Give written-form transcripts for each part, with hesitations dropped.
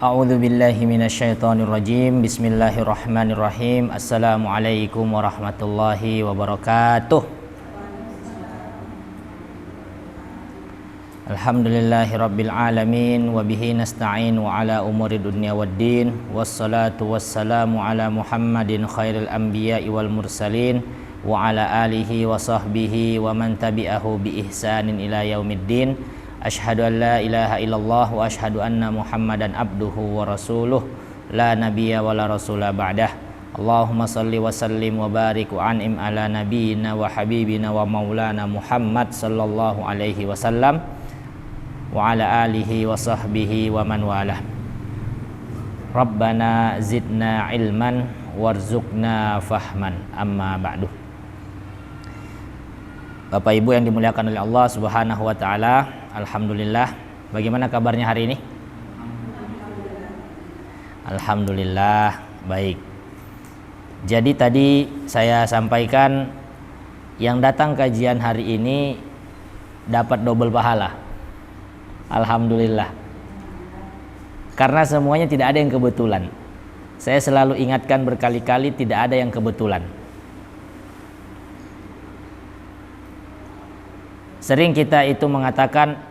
A'udzu billahi minasyaitonir rajim. Bismillahirrahmanirrahim. Assalamualaikum warahmatullahi wabarakatuh. Alhamdulillahirabbil alamin wa bihi nasta'in wa ala umuri dunya waddin. Wassalatu wassalamu ala Muhammadin khairil anbiya'i wal mursalin wa ala alihi wa sahbihi wa man tabi'ahu bi ihsanin ila yaumiddin. Asyhadu an la ilaha illallah wa asyhadu anna Muhammadan abduhu wa rasuluh la nabiyya wa la rasula ba'dah. Allahumma salli wa sallim wa barik wa an'im ala nabiyyina wa habibina wa maulana Muhammad sallallahu alaihi wasallam wa ala alihi wa sahbihi wa man walah. Rabbana zidna ilman warzuqna fahman, amma ba'du. Bapak Ibu yang dimuliakan oleh Allah Subhanahu wa taala, alhamdulillah. Bagaimana kabarnya hari ini? Alhamdulillah, baik. Jadi tadi saya sampaikan yang datang kajian hari ini dapat double pahala. Alhamdulillah. Karena semuanya tidak ada yang kebetulan. Saya selalu ingatkan berkali-kali, tidak ada yang kebetulan. Sering kita itu mengatakan,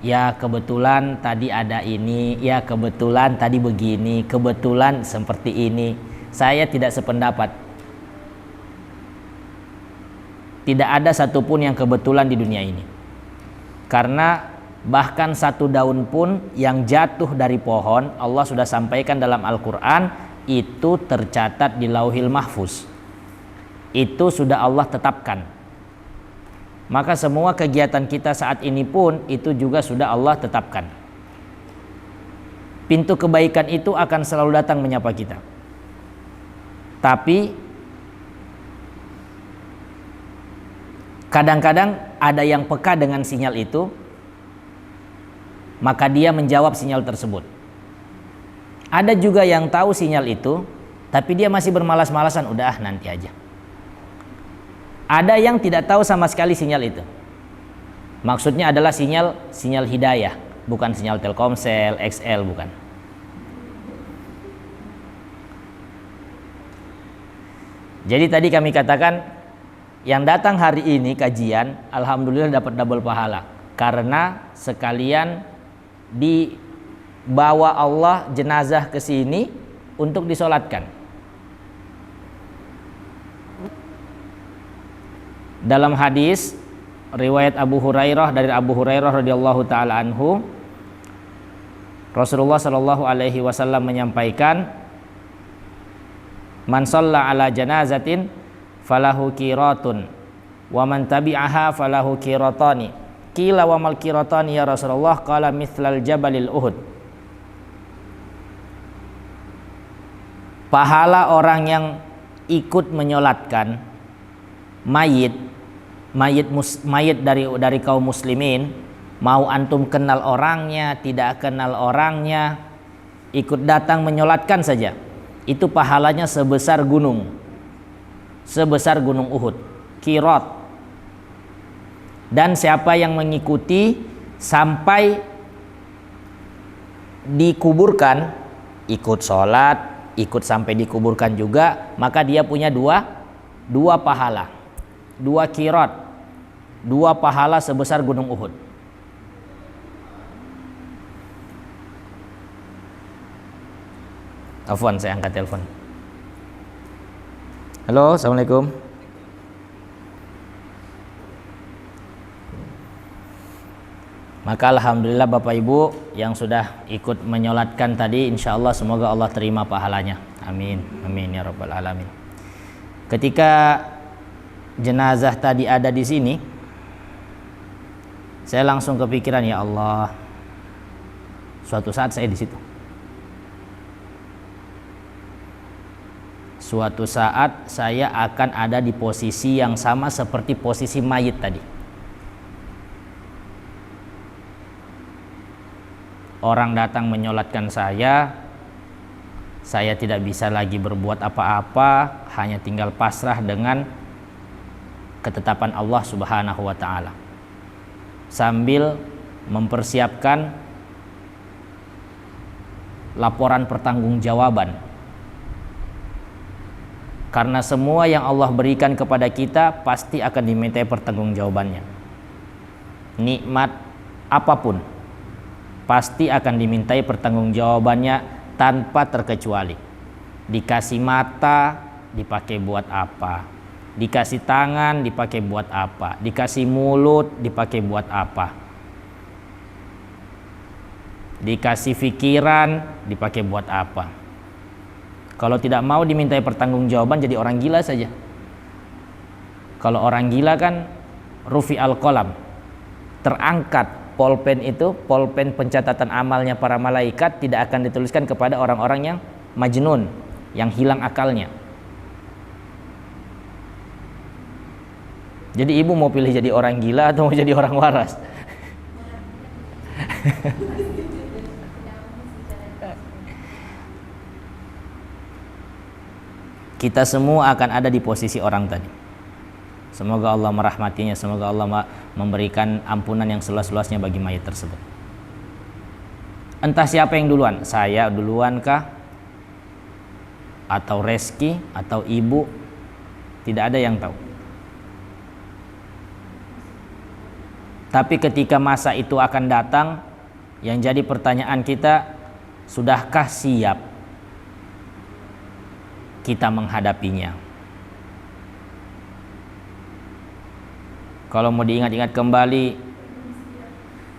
ya kebetulan tadi ada ini, ya kebetulan tadi begini, kebetulan seperti ini. Saya tidak sependapat. Tidak ada satupun yang kebetulan di dunia ini. Karena bahkan satu daun pun yang jatuh dari pohon, Allah sudah sampaikan dalam Al-Quran, itu tercatat di Lauhil Mahfuz. Itu sudah Allah tetapkan. Maka semua kegiatan kita saat ini pun itu juga sudah Allah tetapkan. Pintu kebaikan itu akan selalu datang menyapa kita. Tapi kadang-kadang ada yang peka dengan sinyal itu, maka dia menjawab sinyal tersebut. Ada juga yang tahu sinyal itu, tapi dia masih bermalas-malasan, udah nanti aja. Ada yang tidak tahu sama sekali sinyal itu. Maksudnya adalah sinyal hidayah, bukan sinyal Telkomsel, XL, bukan. Jadi tadi kami katakan yang datang hari ini kajian, alhamdulillah dapat double pahala. Karena sekalian dibawa Allah jenazah ke sini untuk disolatkan. Dalam hadis riwayat Abu Hurairah, dari Abu Hurairah radhiyallahu taala anhu, Rasulullah sallallahu alaihi wasallam menyampaikan, man shalla ala janazatin falahu qiratun wa man tabi'aha falahu qiratani. Qila wa mal qiratani ya Rasulullah? Qala mithlal jabalil Uhud. Pahala orang yang ikut menyolatkan mayit dari kaum muslimin, mau antum kenal orangnya, tidak kenal orangnya, ikut datang menyolatkan saja, itu pahalanya sebesar gunung Uhud, qirat. Dan siapa yang mengikuti sampai dikuburkan, ikut sholat, ikut sampai dikuburkan juga, maka dia punya dua pahala, dua qirat, dua pahala sebesar gunung Uhud. Afwan, saya angkat telepon. Halo, assalamualaikum. Maka alhamdulillah Bapak Ibu yang sudah ikut menyolatkan tadi, insya Allah semoga Allah terima pahalanya. Amin, amin ya rabbal alamin. Ketika jenazah tadi ada di sini, saya langsung kepikiran, ya Allah, suatu saat saya di situ. Suatu saat saya akan ada di posisi yang sama seperti posisi mayit tadi. Orang datang menyolatkan saya tidak bisa lagi berbuat apa-apa, hanya tinggal pasrah dengan ketetapan Allah Subhanahu wa taala. Sambil mempersiapkan laporan pertanggungjawaban. Karena semua yang Allah berikan kepada kita pasti akan dimintai pertanggungjawabannya. Nikmat apapun pasti akan dimintai pertanggungjawabannya tanpa terkecuali. Dikasih mata dipakai buat apa? Dikasih tangan dipakai buat apa? Dikasih mulut dipakai buat apa? Dikasih pikiran dipakai buat apa? Kalau tidak mau dimintai pertanggungjawaban jadi orang gila saja. Kalau orang gila kan rufi al-qalam, terangkat polpen itu, polpen pencatatan amalnya para malaikat tidak akan dituliskan kepada orang-orang yang majnun, yang hilang akalnya. Jadi ibu mau pilih jadi orang gila atau mau jadi orang waras? Kita semua akan ada di posisi orang tadi. Semoga Allah merahmatinya, semoga Allah memberikan ampunan yang seluas-luasnya bagi mayat tersebut. Entah siapa yang duluan, saya duluan kah? Atau Reski, atau ibu? Tidak ada yang tahu. Tapi ketika masa itu akan datang, yang jadi pertanyaan kita, sudahkah siap kita menghadapinya? Kalau mau diingat-ingat kembali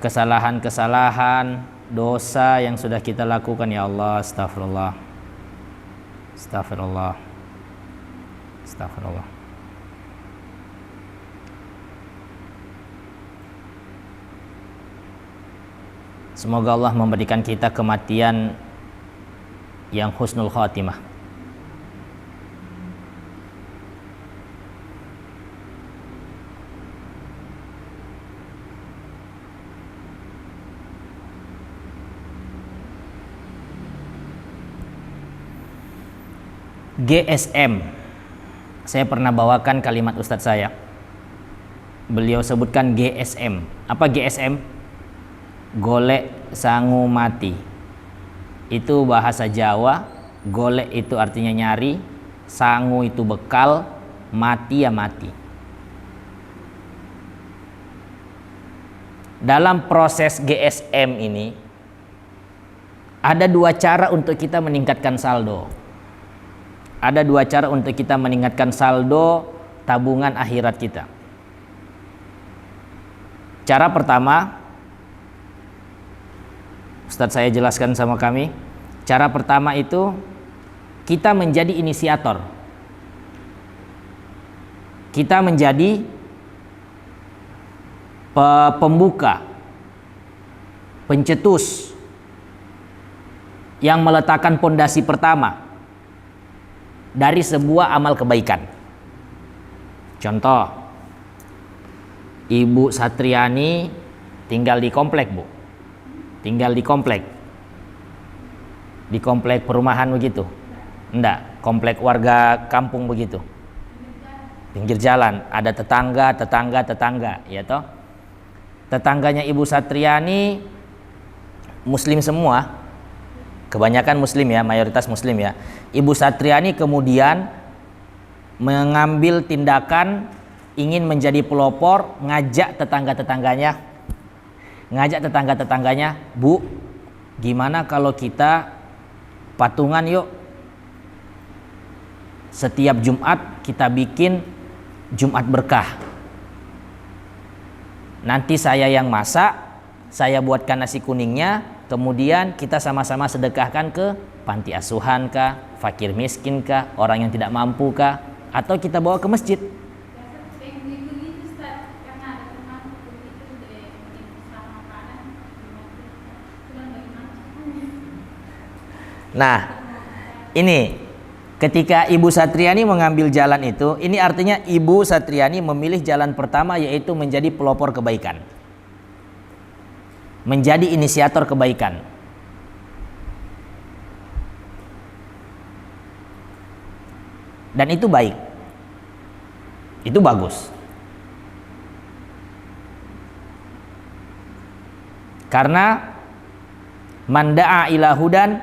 kesalahan-kesalahan, dosa yang sudah kita lakukan, ya Allah, astagfirullah, astagfirullah, astagfirullah. Semoga Allah memberikan kita kematian yang husnul khatimah. GSM, saya pernah bawakan kalimat ustadz saya. Beliau sebutkan GSM. Apa GSM? Golek sangu mati. Itu bahasa Jawa. Golek itu artinya nyari, sangu itu bekal, mati ya mati. Dalam proses GSM ini ada dua cara untuk kita meningkatkan saldo. Ada dua cara untuk kita meningkatkan saldo tabungan akhirat kita. Cara pertama, Ustadz saya jelaskan sama kami. Cara pertama itu kita menjadi inisiator. Kita menjadi pembuka, pencetus yang meletakkan pondasi pertama dari sebuah amal kebaikan. Contoh, Ibu Satriani tinggal di komplek, Bu. Tinggal di komplek. Di komplek perumahan begitu? Enggak, komplek warga kampung begitu. Pinggir jalan, ada tetangga, ya toh? Tetangganya Ibu Satriani muslim semua. Kebanyakan muslim ya, mayoritas muslim ya. Ibu Satriani kemudian mengambil tindakan ingin menjadi pelopor, ngajak tetangga-tetangganya, Bu, gimana kalau kita patungan yuk? Setiap Jumat kita bikin Jumat berkah. Nanti saya yang masak, saya buatkan nasi kuningnya, kemudian kita sama-sama sedekahkan ke panti asuhan kah, fakir miskin kah, orang yang tidak mampu kah, atau kita bawa ke masjid. Nah, ini ketika Ibu Satriani mengambil jalan itu, ini artinya Ibu Satriani memilih jalan pertama, yaitu menjadi pelopor kebaikan, menjadi inisiator kebaikan. Dan itu baik, itu bagus. Karena man da'a ila hudan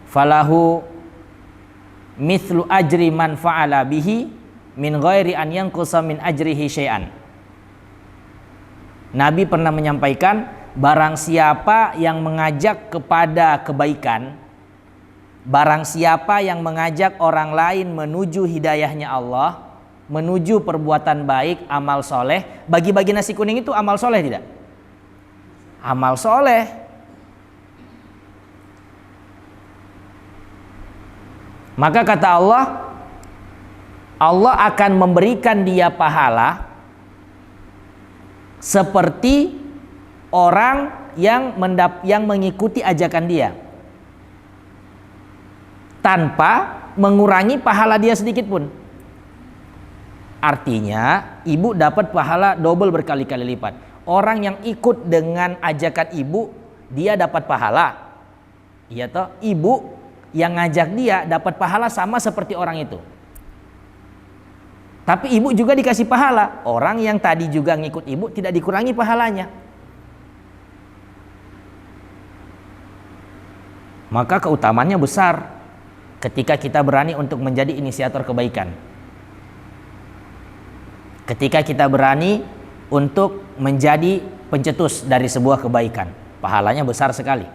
falahu mithlu ajri man fa'ala bihi min ghairi an yanqusa min ajrihi syai'an. Nabi pernah menyampaikan, barang siapa yang mengajak kepada kebaikan, barang siapa yang mengajak orang lain menuju hidayahnya Allah, menuju perbuatan baik, amal soleh. Bagi-bagi nasi kuning itu amal soleh tidak? Amal soleh. Maka kata Allah, Allah akan memberikan dia pahala seperti orang yang mengikuti ajakan dia, tanpa mengurangi pahala dia sedikit pun. Artinya ibu dapat pahala double, berkali-kali lipat. Orang yang ikut dengan ajakan ibu, dia dapat pahala. Iya toh, ibu yang ngajak dia dapat pahala sama seperti orang itu. Tapi ibu juga dikasih pahala. Orang yang tadi juga ngikut ibu tidak dikurangi pahalanya. Maka keutamaannya besar ketika kita berani untuk menjadi inisiator kebaikan. Ketika kita berani untuk menjadi pencetus dari sebuah kebaikan, pahalanya besar sekali.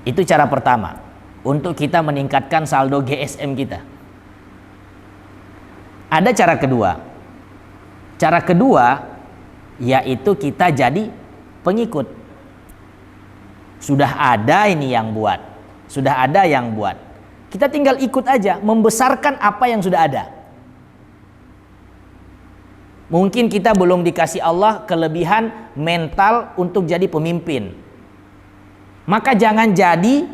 Itu cara pertama untuk kita meningkatkan saldo GSM kita. Ada cara kedua. Cara kedua yaitu kita jadi pengikut. Sudah ada ini yang buat, sudah ada yang buat. Kita tinggal ikut aja, membesarkan apa yang sudah ada. Mungkin kita belum dikasih Allah kelebihan mental untuk jadi pemimpin. Maka jangan jadi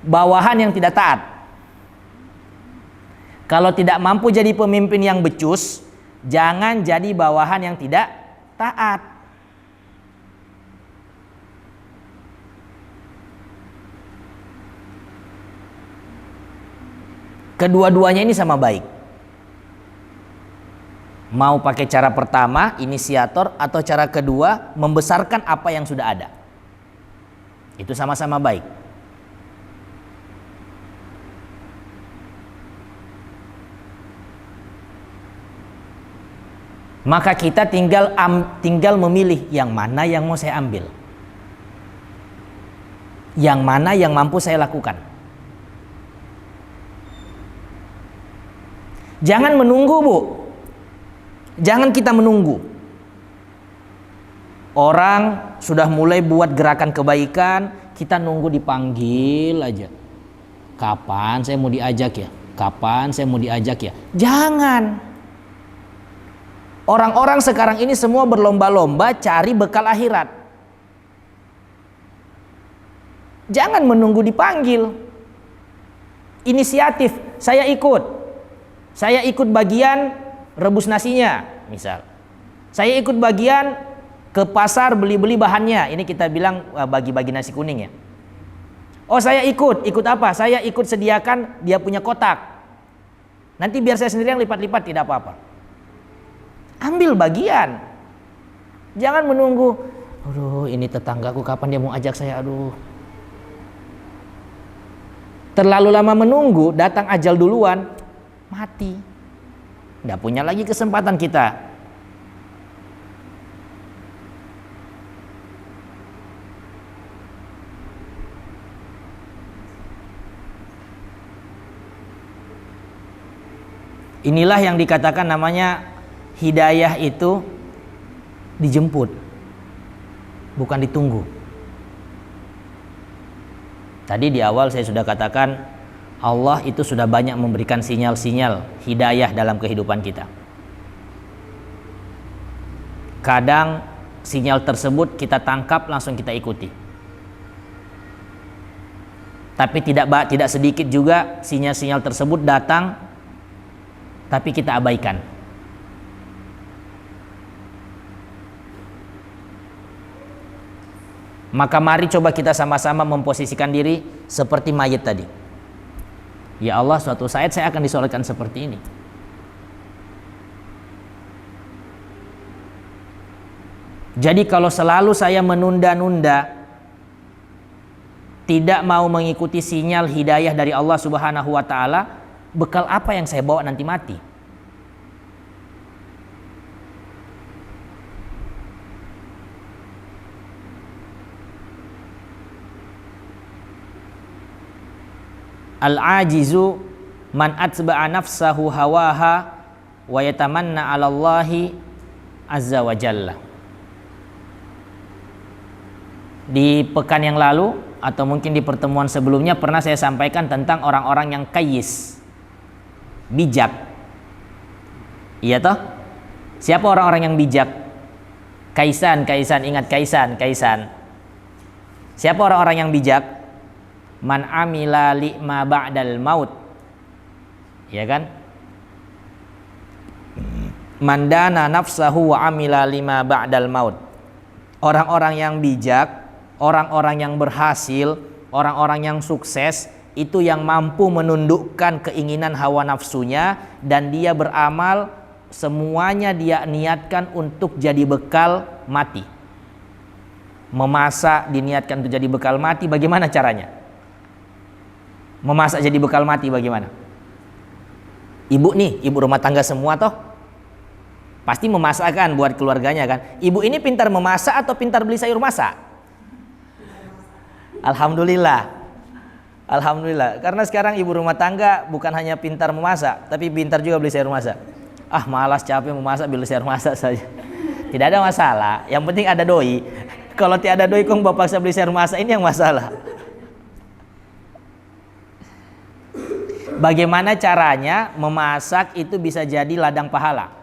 bawahan yang tidak taat. Kalau tidak mampu jadi pemimpin yang becus, jangan jadi bawahan yang tidak taat. Kedua-duanya ini sama baik. Mau pakai cara pertama, inisiator, atau cara kedua, membesarkan apa yang sudah ada. Itu sama-sama baik. Maka kita tinggal memilih yang mana yang mau saya ambil, yang mana yang mampu saya lakukan. Jangan menunggu, Bu. Jangan kita menunggu. Orang sudah mulai buat gerakan kebaikan, kita nunggu dipanggil aja. Kapan saya mau diajak ya? Kapan saya mau diajak ya? Jangan. Orang-orang sekarang ini semua berlomba-lomba cari bekal akhirat. Jangan menunggu dipanggil. Inisiatif, saya ikut. Saya ikut bagian rebus nasinya, misal. Saya ikut bagian ke pasar beli-beli bahannya. Ini kita bilang bagi-bagi nasi kuning ya. Oh, saya ikut apa? Saya ikut sediakan dia punya kotak. Nanti biar saya sendiri yang lipat-lipat, tidak apa-apa. Ambil bagian. Jangan menunggu, aduh ini tetanggaku kapan dia mau ajak saya, aduh. Terlalu lama menunggu, datang ajal duluan, mati. Nggak punya lagi kesempatan kita. Inilah yang dikatakan namanya hidayah itu dijemput, bukan ditunggu. Tadi di awal saya sudah katakan, Allah itu sudah banyak memberikan sinyal-sinyal hidayah dalam kehidupan kita. Kadang sinyal tersebut kita tangkap, langsung kita ikuti. Tapi tidak sedikit juga sinyal-sinyal tersebut datang, tapi kita abaikan. Maka mari coba kita sama-sama memposisikan diri seperti mayit tadi. Ya Allah, suatu saat saya akan disolatkan seperti ini. Jadi kalau selalu saya menunda-nunda, tidak mau mengikuti sinyal hidayah dari Allah Subhanahu wa taala, bekal apa yang saya bawa nanti mati? Al-ajizu man atba'a nafsahu hawaha wa yatamanna 'ala Allahi azza wa jalla. Di pekan yang lalu atau mungkin di pertemuan sebelumnya pernah saya sampaikan tentang orang-orang yang kayis, bijak. Iya toh? Siapa orang-orang yang bijak? Kaisan, ingat Kaisan. Siapa orang-orang yang bijak? Man amila li'ma ba'dal maut. Ya kan? Man dana nafsahu wa amila lima ba'dal maut. Orang-orang yang bijak, orang-orang yang berhasil, orang-orang yang sukses, itu yang mampu menundukkan keinginan hawa nafsunya dan dia beramal, semuanya dia niatkan untuk jadi bekal mati. Memasak diniatkan untuk jadi bekal mati, bagaimana caranya? Memasak jadi bekal mati bagaimana? Ibu nih, ibu rumah tangga semua toh pasti memasak kan buat keluarganya kan. Ibu ini pintar memasak atau pintar beli sayur masak? Alhamdulillah. Karena sekarang ibu rumah tangga bukan hanya pintar memasak, tapi pintar juga beli sayur masak. Malas, capek memasak, beli sayur masak saja. Tidak ada masalah, yang penting ada doi. Kalau tidak ada doi kong bapak saya beli sayur masak, ini yang masalah. Bagaimana caranya memasak itu bisa jadi ladang pahala?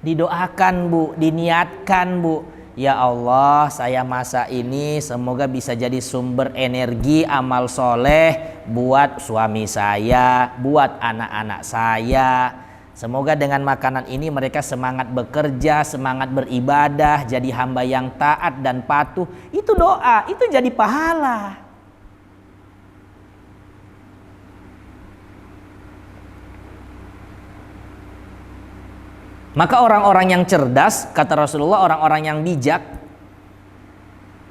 Didoakan bu, diniatkan bu. Ya Allah, saya masak ini semoga bisa jadi sumber energi amal soleh buat suami saya, buat anak-anak saya. Semoga dengan makanan ini mereka semangat bekerja, semangat beribadah, jadi hamba yang taat dan patuh. Itu doa, itu jadi pahala. Maka orang-orang yang cerdas, kata Rasulullah, orang-orang yang bijak,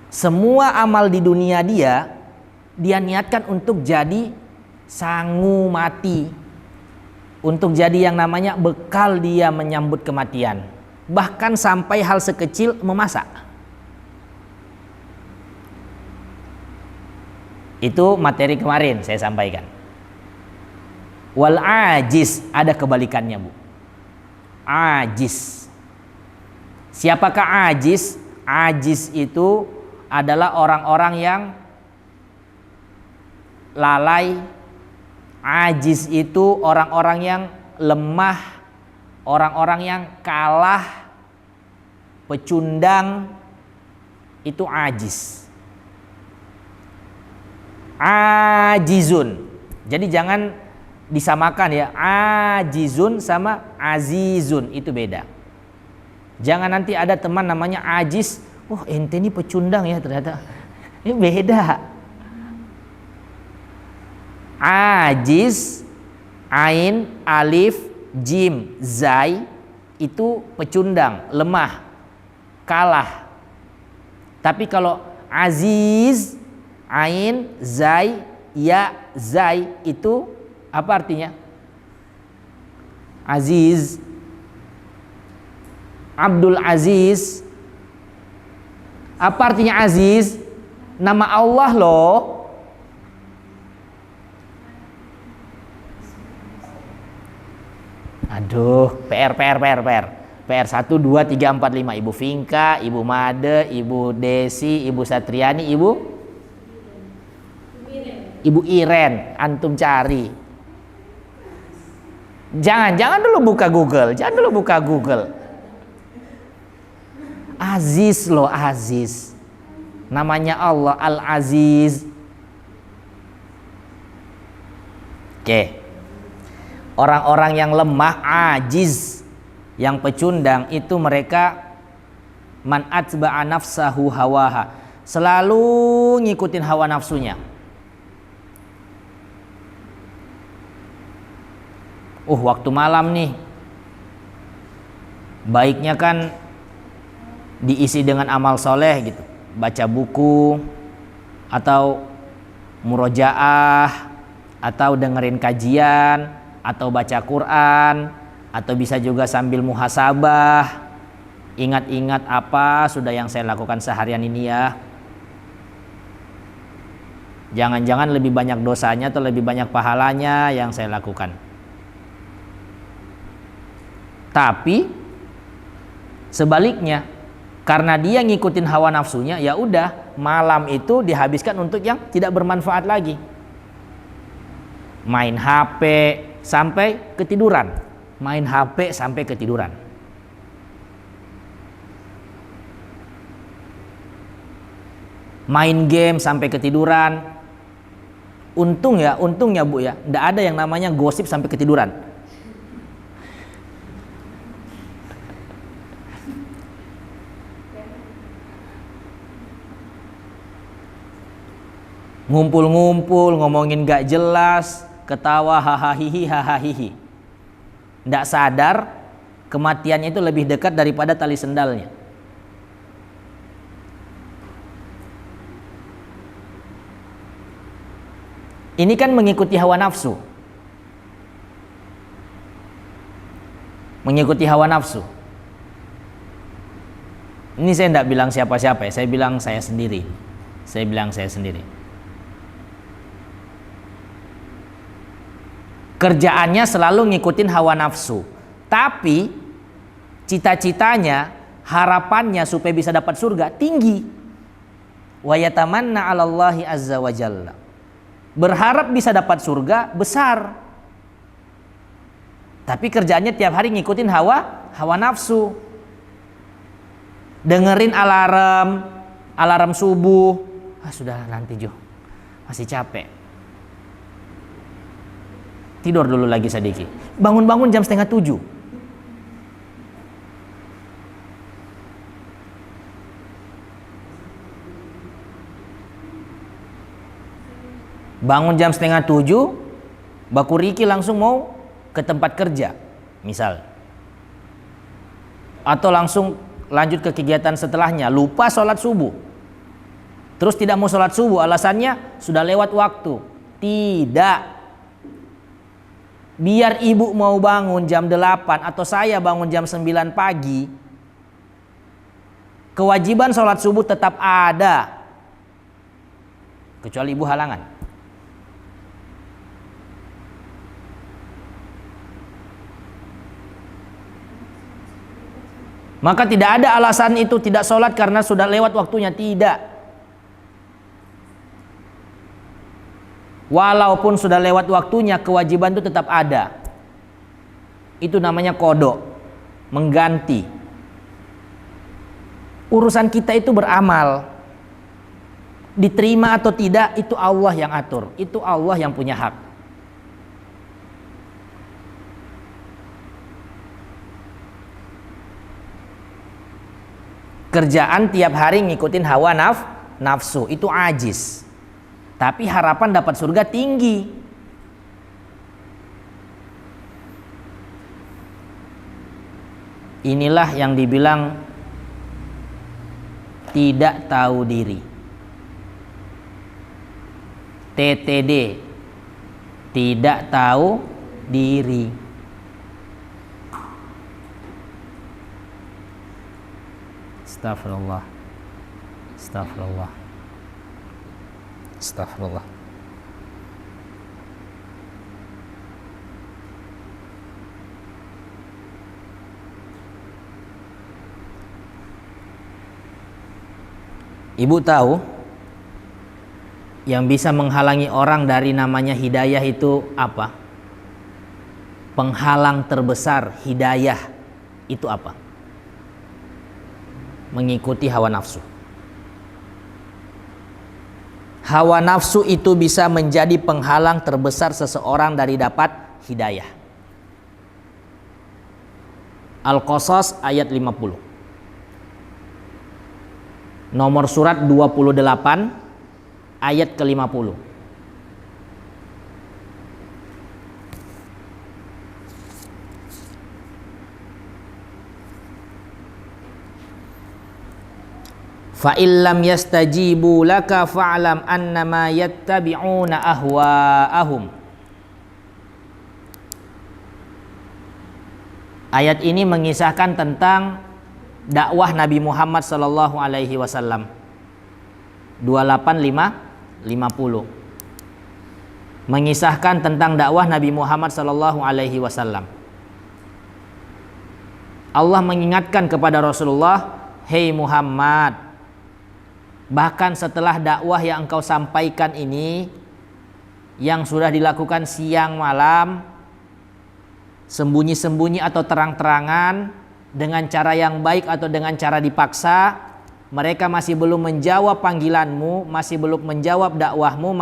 semua amal di dunia dia niatkan untuk jadi sangu mati, untuk jadi yang namanya bekal dia menyambut kematian. Bahkan sampai hal sekecil memasak. Itu materi kemarin saya sampaikan. Wal ajiz, ada kebalikannya bu. Ajiz. Siapakah ajiz? Ajiz itu adalah orang-orang yang lalai. Ajiz itu orang-orang yang lemah, orang-orang yang kalah, pecundang. Itu ajiz. Ajizun. Jadi jangan disamakan ya, ajizun sama azizun, itu beda. Jangan nanti ada teman namanya ajiz, ente ini pecundang ya ternyata. Ini beda. Ajiz, ain, alif, jim, zai, itu pecundang, lemah, kalah. Tapi kalau aziz, ain, zai, ya, zai, itu apa artinya? Aziz, Abdul Aziz. Apa artinya Aziz? Nama Allah loh. Aduh, PR 1, 2, 3, 4, 5. Ibu Finka, Ibu Made, Ibu Desi, Ibu Satriani, Ibu Iren. Antum cari. Jangan dulu buka Google. Aziz loh, Aziz. Namanya Allah Al-Aziz. Oke. Orang-orang yang lemah, ajiz, yang pecundang, itu mereka man atba'a nafsahu hawaha, selalu ngikutin hawa nafsunya. Waktu malam nih, baiknya kan diisi dengan amal soleh gitu, baca buku atau murojaah atau dengerin kajian atau baca Quran atau bisa juga sambil muhasabah, ingat-ingat apa sudah yang saya lakukan seharian ini ya. Jangan-jangan lebih banyak dosanya atau lebih banyak pahalanya yang saya lakukan. Tapi sebaliknya, karena dia ngikutin hawa nafsunya, ya udah malam itu dihabiskan untuk yang tidak bermanfaat lagi. Main HP sampai ketiduran. Main HP sampai ketiduran. Main game sampai ketiduran. Untungnya Bu ya, enggak ada yang namanya gosip sampai ketiduran. Ngumpul-ngumpul, ngomongin gak jelas, ketawa hahaha. Nggak sadar kematiannya itu lebih dekat daripada tali sendalnya. Ini kan mengikuti hawa nafsu. Mengikuti hawa nafsu. Ini saya tidak bilang siapa-siapa ya, saya bilang saya sendiri. Saya bilang saya sendiri. Kerjaannya selalu ngikutin hawa nafsu, tapi cita-citanya, harapannya supaya bisa dapat surga tinggi. Wa yatamanna 'alallahi azza wa jalla. Berharap bisa dapat surga besar. Tapi kerjaannya tiap hari ngikutin hawa nafsu. Dengerin alarm subuh. Sudah nanti Jo, masih capek. Tidur dulu lagi sedikit. Bangun-bangun jam 6:30. Bangun jam 6:30, Baku Riki langsung mau ke tempat kerja, misal. Atau langsung lanjut ke kegiatan setelahnya, lupa sholat subuh. Terus tidak mau sholat subuh, alasannya sudah lewat waktu. Tidak. Biar ibu mau bangun jam 8 atau saya bangun jam 9 pagi, kewajiban sholat subuh tetap ada. Kecuali ibu halangan. Maka tidak ada alasan itu tidak sholat karena sudah lewat waktunya, tidak. Walaupun sudah lewat waktunya, kewajiban itu tetap ada. Itu namanya qada, mengganti. Urusan kita itu beramal. Diterima atau tidak, itu Allah yang atur. Itu Allah yang punya hak. Kerjaan tiap hari ngikutin hawa nafsu, itu ajis. Tapi harapan dapat surga tinggi. Inilah yang dibilang tidak tahu diri. TTD, tidak tahu diri. Astagfirullah. Astagfirullah. Astagfirullah. Ibu tahu yang bisa menghalangi orang dari namanya hidayah itu apa? Penghalang terbesar hidayah itu apa? Mengikuti hawa nafsu. Hawa nafsu itu bisa menjadi penghalang terbesar seseorang dari dapat hidayah. Al-Qasas ayat 50. Nomor surat 28 ayat ke-50. Fa illam yastajibu laka fa'lam annama yattabi'una ahwa'ahum. Ayat ini mengisahkan tentang dakwah Nabi Muhammad sallallahu alaihi wasallam. 28550. Mengisahkan tentang dakwah Nabi Muhammad sallallahu alaihi wasallam. Allah mengingatkan kepada Rasulullah, "Hei Muhammad, bahkan setelah dakwah yang engkau sampaikan ini, yang sudah dilakukan siang malam, sembunyi-sembunyi atau terang-terangan, dengan cara yang baik atau dengan cara dipaksa, mereka masih belum menjawab panggilanmu, masih belum menjawab dakwahmu,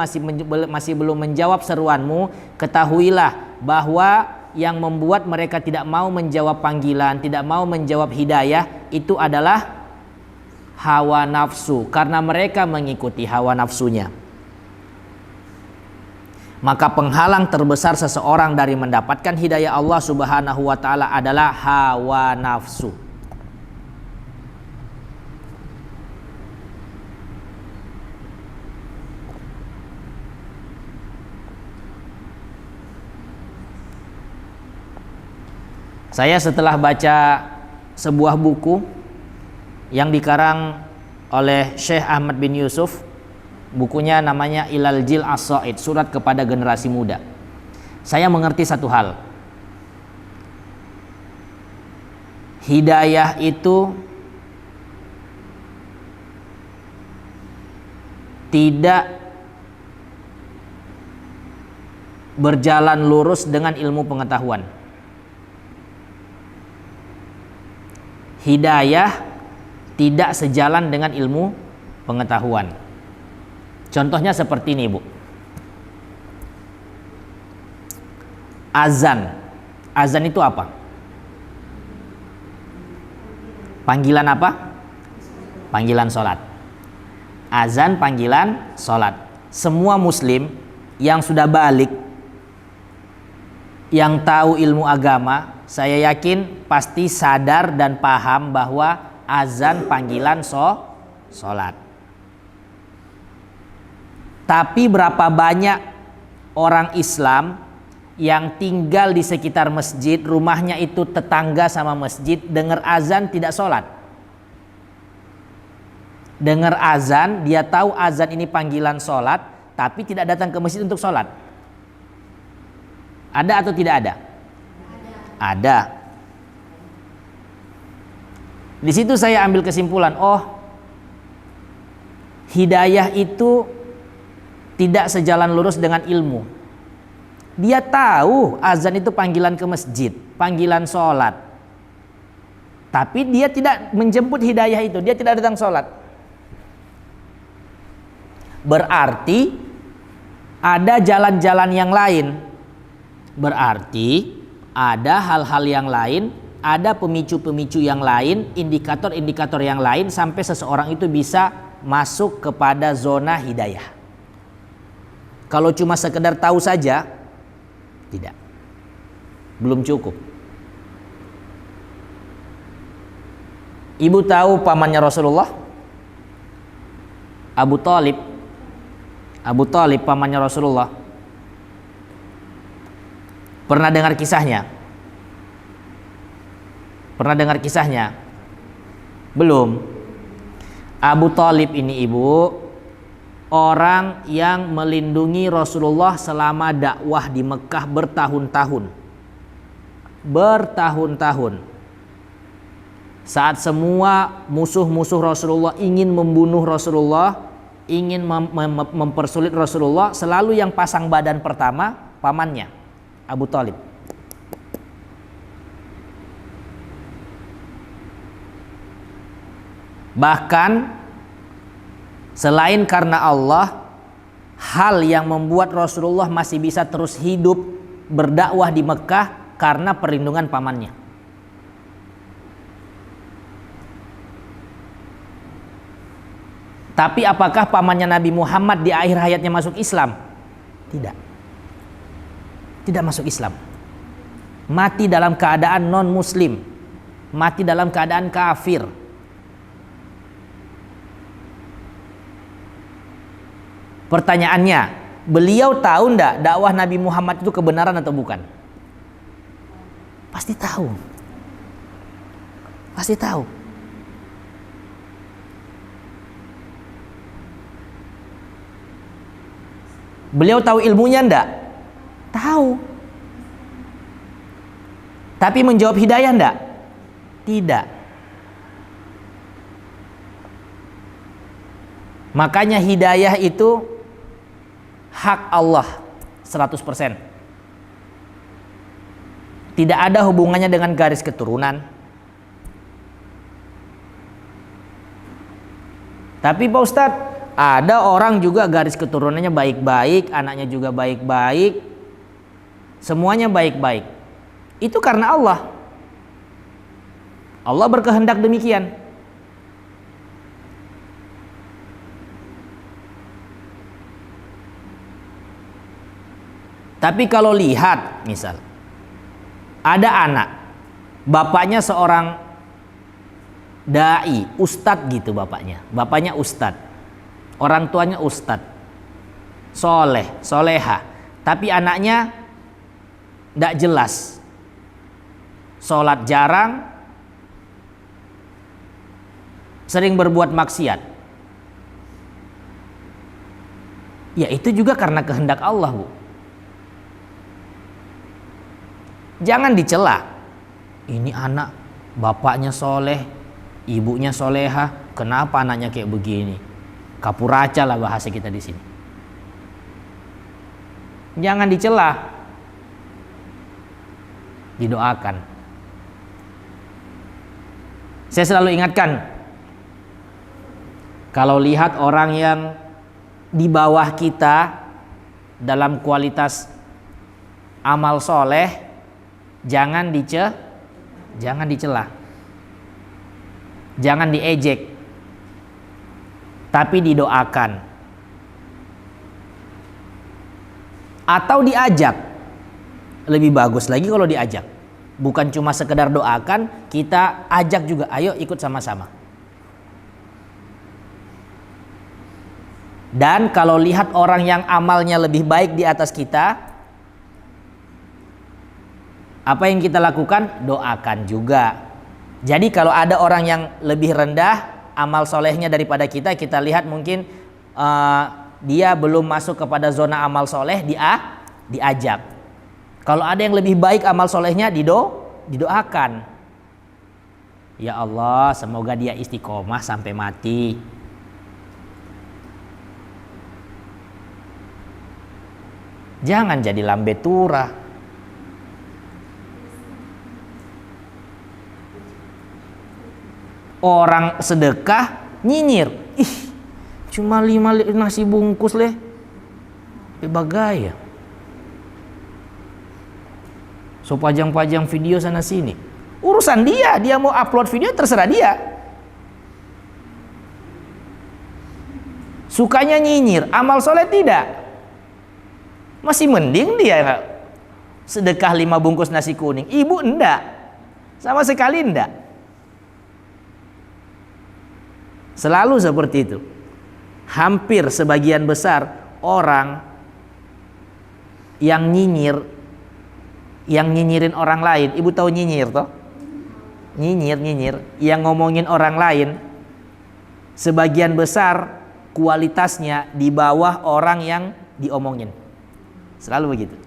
masih belum menjawab seruanmu. Ketahuilah bahwa yang membuat mereka tidak mau menjawab panggilan, tidak mau menjawab hidayah, itu adalah hawa nafsu, karena mereka mengikuti hawa nafsunya. Maka penghalang terbesar seseorang dari mendapatkan hidayah Allah Subhanahu wa taala adalah hawa nafsu. Saya setelah baca sebuah buku yang dikarang oleh Syekh Ahmad bin Yusuf, bukunya namanya Ilal Jil As-Sa'id, surat kepada generasi muda. Saya mengerti satu hal. Hidayah itu tidak berjalan lurus dengan ilmu pengetahuan. Hidayah tidak sejalan dengan ilmu pengetahuan. Contohnya seperti ini, Bu. Azan. Azan itu apa? Panggilan apa? Panggilan sholat. Azan panggilan sholat. Semua muslim yang sudah balik, yang tahu ilmu agama, saya yakin pasti sadar dan paham bahwa azan panggilan sholat. Tapi berapa banyak orang Islam yang tinggal di sekitar masjid, rumahnya itu tetangga sama masjid, dengar azan tidak sholat. Dengar azan, dia tahu azan ini panggilan sholat, tapi tidak datang ke masjid untuk sholat. Ada atau tidak ada? Ada. Di situ saya ambil kesimpulan, oh, hidayah itu tidak sejalan lurus dengan ilmu. Dia tahu azan itu panggilan ke masjid, panggilan sholat, tapi dia tidak menjemput hidayah itu, dia tidak datang sholat. Berarti ada jalan-jalan yang lain. Berarti ada hal-hal yang lain, ada pemicu-pemicu yang lain, indikator-indikator yang lain sampai seseorang itu bisa masuk kepada zona hidayah. Kalau cuma sekedar tahu saja, tidak. Belum cukup. Ibu tahu pamannya Rasulullah? Abu Thalib. Abu Thalib pamannya Rasulullah. Pernah dengar kisahnya? Pernah dengar kisahnya? Belum. Abu Thalib ini, Ibu, orang yang melindungi Rasulullah selama dakwah di Mekah bertahun-tahun. Bertahun-tahun. Saat semua musuh-musuh Rasulullah ingin membunuh Rasulullah, ingin mempersulit Rasulullah, selalu yang pasang badan pertama pamannya, Abu Thalib. Bahkan selain karena Allah, hal yang membuat Rasulullah masih bisa terus hidup berdakwah di Mekah karena perlindungan pamannya. Tapi apakah pamannya Nabi Muhammad di akhir hayatnya masuk Islam? Tidak. Tidak masuk Islam. Mati dalam keadaan non-muslim. Mati dalam keadaan kafir. Pertanyaannya, beliau tahu ndak dakwah Nabi Muhammad itu kebenaran atau bukan? Pasti tahu. Pasti tahu. Beliau tahu ilmunya ndak? Tahu. Tapi menjawab hidayah ndak? Tidak. Makanya hidayah itu hak Allah 100%. Tidak ada hubungannya dengan garis keturunan. Tapi Pak Ustadz, ada orang juga garis keturunannya baik-baik, anaknya juga baik-baik, semuanya baik-baik. Itu karena Allah. Allah berkehendak demikian. Tapi kalau lihat, misal ada anak, bapaknya seorang dai, ustadz gitu bapaknya ustadz, orang tuanya ustadz, soleh, soleha, tapi anaknya tidak jelas, sholat jarang, sering berbuat maksiat. Ya itu juga karena kehendak Allah, Bu. Jangan dicela. Ini anak bapaknya soleh, ibunya soleha, kenapa anaknya kayak begini? Kapuraca lah bahasa kita di sini. Jangan dicela. Didoakan. Saya selalu ingatkan, kalau lihat orang yang di bawah kita dalam kualitas amal soleh, jangan dicela, jangan diejek, tapi didoakan atau diajak. Lebih bagus lagi kalau diajak, bukan cuma sekedar doakan, kita ajak juga, ayo ikut sama-sama. Dan kalau lihat orang yang amalnya lebih baik di atas kita, apa yang kita lakukan? Doakan juga. Jadi kalau ada orang yang lebih rendah amal solehnya daripada kita, kita lihat mungkin dia belum masuk kepada zona amal soleh, diajak. Kalau ada yang lebih baik amal solehnya, didoakan. Ya Allah, semoga dia istiqomah sampai mati. Jangan jadi lambe turah. Orang sedekah nyinyir, ih cuma 5 nasi bungkus leh, bagaya. So pajang-pajang video sana sini, urusan dia mau upload video terserah dia. Sukanya nyinyir, amal soleh tidak. Masih mending dia sedekah 5 bungkus nasi kuning, ibu enggak, sama sekali enggak. Selalu seperti itu. Hampir sebagian besar orang yang nyinyirin orang lain. Ibu tahu nyinyir toh? Nyinyir yang ngomongin orang lain, sebagian besar kualitasnya di bawah orang yang diomongin. Selalu begitu.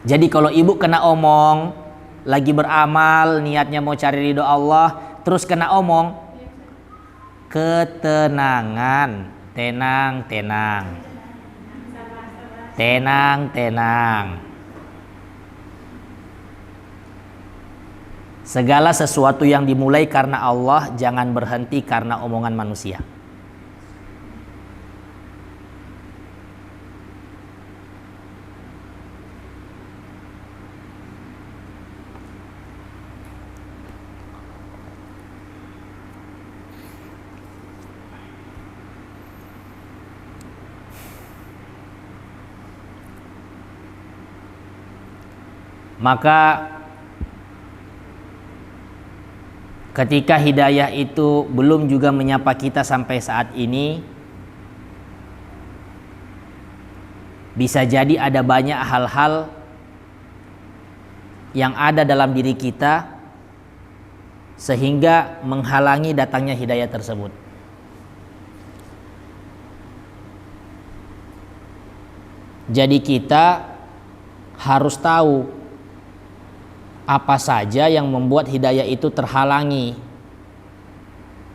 Jadi kalau ibu kena omong, lagi beramal, niatnya mau cari ridho Allah, terus kena omong, ketenangan, tenang. Segala sesuatu yang dimulai karena Allah, jangan berhenti karena omongan manusia. Maka ketika hidayah itu belum juga menyapa kita sampai saat ini, Bisa jadi ada banyak hal-hal yang ada dalam diri kita sehingga menghalangi datangnya hidayah tersebut. Jadi kita harus tahu apa saja yang membuat hidayah itu terhalangi,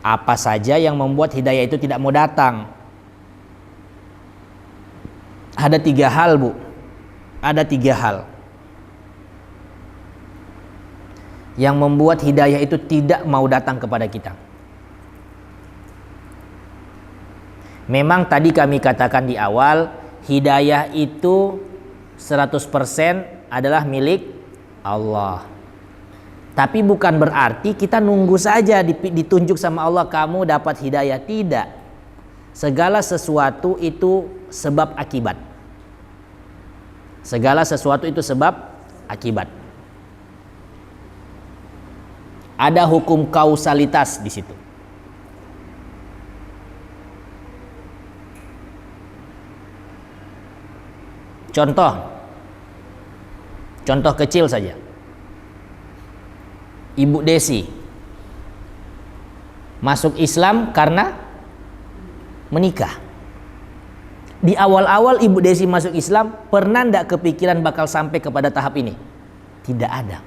apa saja yang membuat hidayah itu tidak mau datang. Ada 3 hal, Bu. Ada 3 hal yang membuat hidayah itu tidak mau datang kepada kita. Memang tadi kami katakan di awal, hidayah itu 100% adalah milik Allah. Tapi bukan berarti kita nunggu saja ditunjuk sama Allah kamu dapat hidayah. Tidak. Segala sesuatu itu sebab akibat. Segala sesuatu itu sebab akibat. Ada hukum kausalitas di situ. Contoh kecil saja. Ibu Desi masuk Islam karena menikah. Di awal-awal Ibu Desi masuk Islam, pernah enggak kepikiran bakal sampai kepada tahap ini? Tidak ada.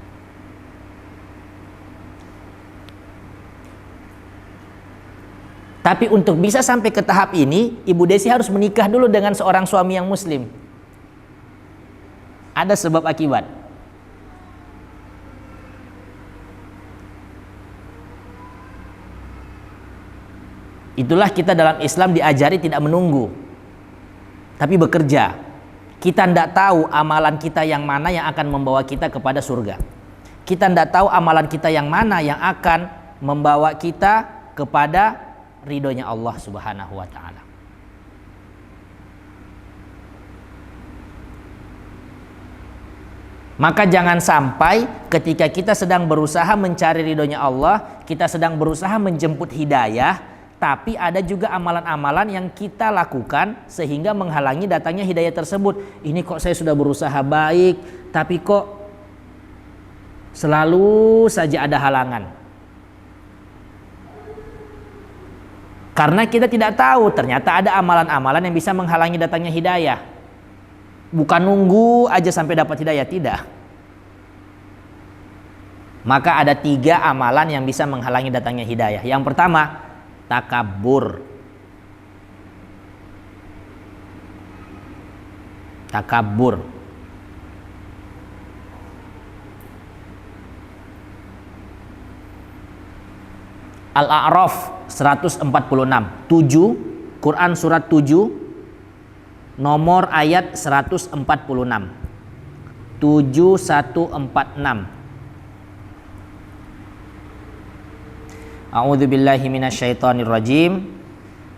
Tapi untuk bisa sampai ke tahap ini, Ibu Desi harus menikah dulu dengan seorang suami yang muslim. Ada sebab akibat. Itulah kita dalam Islam diajari tidak menunggu, tapi bekerja. Kita tidak tahu amalan kita yang mana yang akan membawa kita kepada surga. Kita tidak tahu amalan kita yang mana yang akan membawa kita kepada ridhonya Allah Subhanahu wa ta'ala. Maka jangan sampai ketika kita sedang berusaha mencari ridhonya Allah, kita sedang berusaha menjemput hidayah, tapi ada juga amalan-amalan yang kita lakukan sehingga menghalangi datangnya hidayah tersebut. Ini kok saya sudah berusaha baik, tapi kok selalu saja ada halangan. Karena kita tidak tahu ternyata ada amalan-amalan yang bisa menghalangi datangnya hidayah. Bukan nunggu aja sampai dapat hidayah, tidak. Maka ada 3 amalan yang bisa menghalangi datangnya hidayah. Yang pertama, takabur. Takabur. Al-A'raf 146, 7, Quran surat 7, nomor ayat 146. 7146. A'udzubillahi minasyaitonirrajim.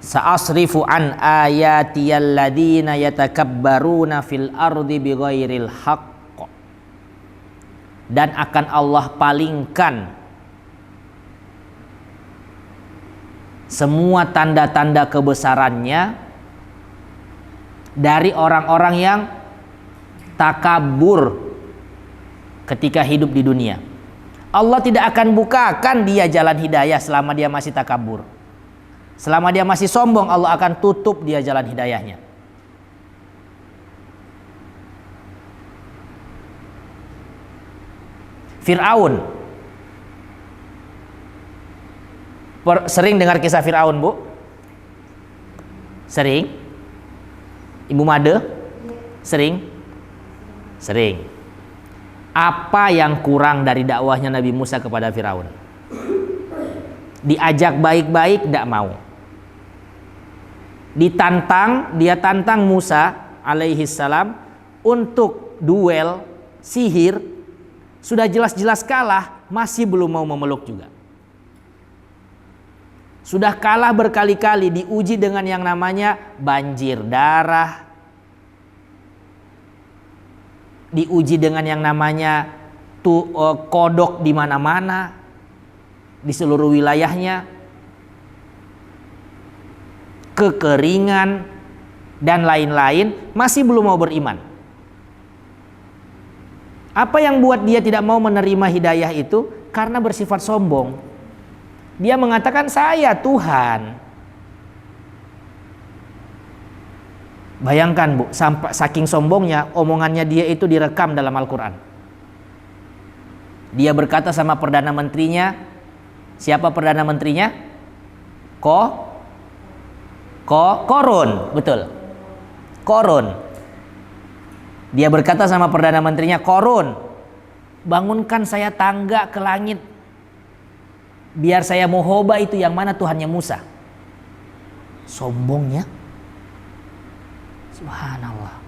Sa'asrifu an ayatiyal ladzina yatakabbaruna fil ardi bighairil haqq. Dan akan Allah palingkan semua tanda-tanda kebesarannya dari orang-orang yang takabur ketika hidup di dunia. Allah tidak akan bukakan dia jalan hidayah selama dia masih takabur. Selama dia masih sombong, Allah akan tutup dia jalan hidayahnya. Fir'aun. Sering dengar kisah Fir'aun, Bu? Sering? Ibu Made? Sering? Sering. Apa yang kurang dari dakwahnya Nabi Musa kepada Fir'aun? Diajak baik-baik, tidak mau. Ditantang, dia tantang Musa alaihi salam untuk duel sihir, sudah jelas-jelas kalah, masih belum mau memeluk juga. Sudah kalah berkali-kali, diuji dengan yang namanya banjir darah, diuji dengan yang namanya kodok di mana-mana di seluruh wilayahnya, kekeringan, dan lain-lain, masih belum mau beriman. Apa yang buat dia tidak mau menerima hidayah itu? Karena bersifat sombong. Dia mengatakan saya Tuhan. Bayangkan Bu, sampai saking sombongnya omongannya dia itu direkam dalam Al-Quran. Dia berkata sama Perdana Menterinya, siapa Perdana Menterinya? Korun, betul. Korun. Dia berkata sama Perdana Menterinya, Korun, bangunkan saya tangga ke langit, biar saya mohoba itu yang mana Tuhannya Musa. Sombongnya, subhanallah,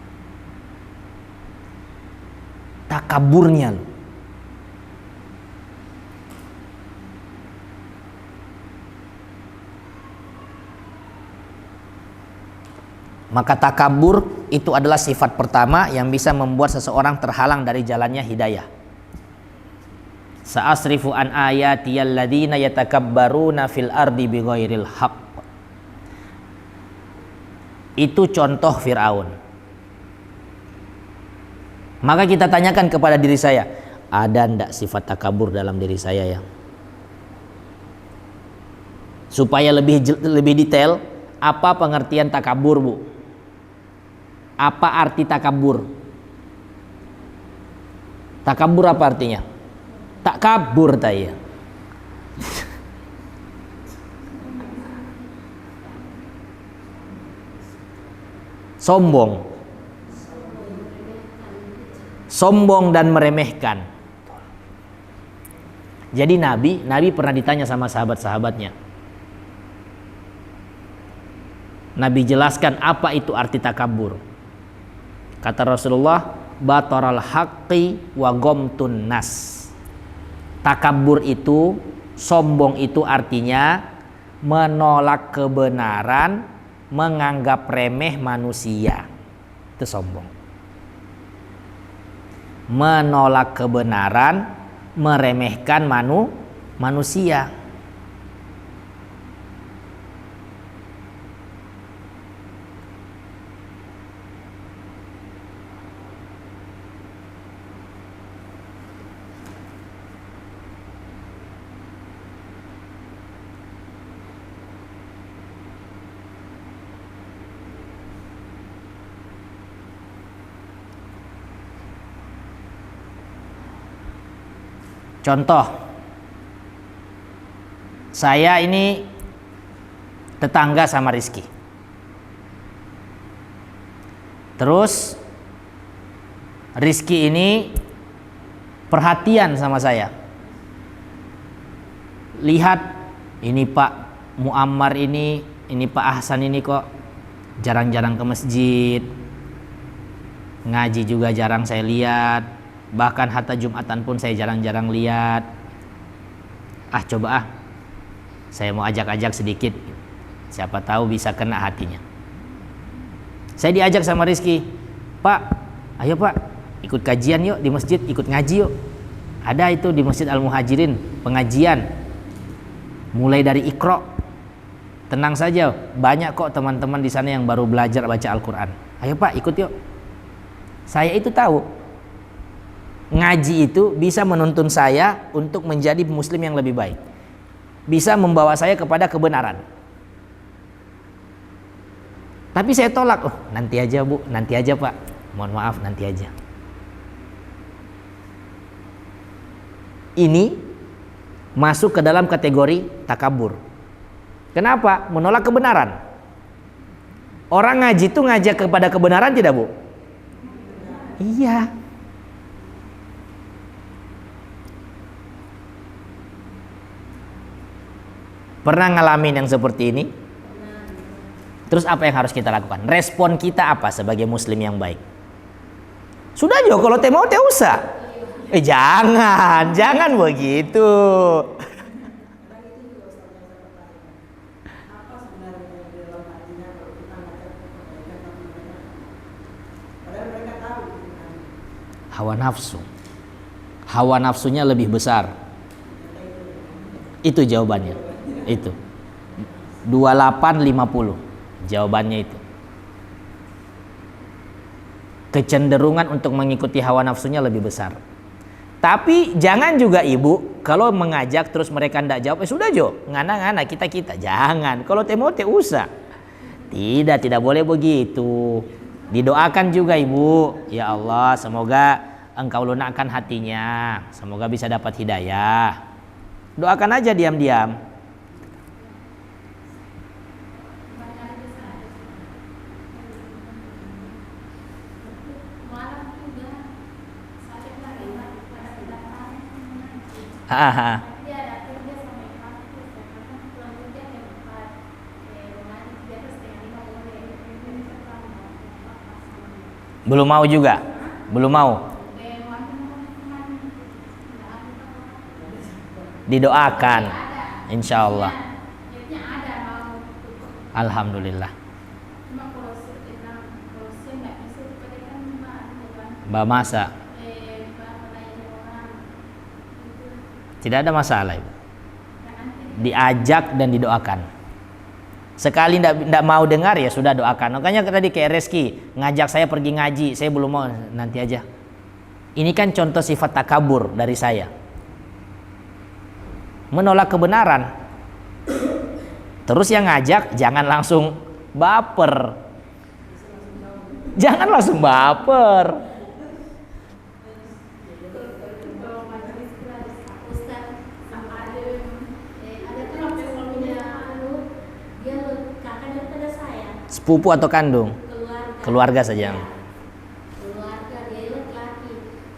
takaburnya. Maka takabur itu adalah sifat pertama yang bisa membuat seseorang terhalang dari jalannya hidayah. Sa'asrifu an ayati alladzina yatakabbaruna fil ardi bighairil haqq. Itu contoh Fir'aun. Maka kita tanyakan kepada diri saya, ada ndak sifat takabur dalam diri saya ya? Supaya lebih detail, apa pengertian takabur, Bu? Apa arti takabur? Takabur apa artinya? Tak kabur taya. Sombong. Sombong dan meremehkan. Jadi Nabi pernah ditanya sama sahabat-sahabatnya. Nabi jelaskan apa itu arti takabur. Kata Rasulullah, bataral haqqi wa gomtun nas. Takabur itu, sombong itu artinya menolak kebenaran, menganggap remeh manusia. Itu sombong. Menolak kebenaran, meremehkan manusia. Contoh, saya ini tetangga sama Rizky. Terus Rizky ini perhatian sama saya. Lihat, ini Pak Muammar ini Pak Ahsan ini kok jarang-jarang ke masjid. Ngaji juga jarang saya lihat. Bahkan hatta Jumatan pun saya jarang-jarang lihat. Coba saya mau ajak-ajak sedikit, siapa tahu bisa kena hatinya. Saya diajak sama Rizky, Pak, ayo Pak, ikut kajian yuk di masjid, ikut ngaji yuk. Ada itu di Masjid Al-Muhajirin pengajian, mulai dari Iqra. Tenang saja, banyak kok teman-teman di sana yang baru belajar baca Al-Quran. Ayo Pak, ikut yuk. Saya itu tahu ngaji itu bisa menuntun saya untuk menjadi muslim yang lebih baik, bisa membawa saya kepada kebenaran. Tapi saya tolak, nanti aja Bu, nanti aja Pak, mohon maaf nanti aja. Ini masuk ke dalam kategori takabur. Kenapa? Menolak kebenaran. Orang ngaji itu ngajak kepada kebenaran tidak Bu? Iya. Pernah ngalamin yang seperti ini? Terus apa yang harus kita lakukan? Respon kita apa sebagai muslim yang baik? Sudah Jo, kalau mau usah. Jangan begitu. Hawa nafsunya lebih besar. Itu jawabannya. Itu 2850 jawabannya itu. kecenderungan untuk mengikuti hawa nafsunya lebih besar. Tapi jangan juga ibu kalau mengajak terus mereka tidak jawab, sudah jo, ngana-ngana kita jangan. Kalau temo usah. Tidak boleh begitu. Didoakan juga ibu, ya Allah semoga engkau lunakkan hatinya, semoga bisa dapat hidayah. Doakan aja diam-diam. Belum mau juga? Belum mau? Didoakan, insya Allah. Alhamdulillah. Mbak masa tidak ada masalah, Ibu. Diajak dan didoakan. Sekali tidak mau dengar ya sudah doakan. Makanya tadi kayak Reski ngajak saya pergi ngaji, saya belum mau, nanti aja. Ini kan contoh sifat takabur dari saya. Menolak kebenaran. Terus yang ngajak jangan langsung baper. Jangan langsung baper. Sepupu atau kandung? Keluarga saja. Keluarga dia laki-laki.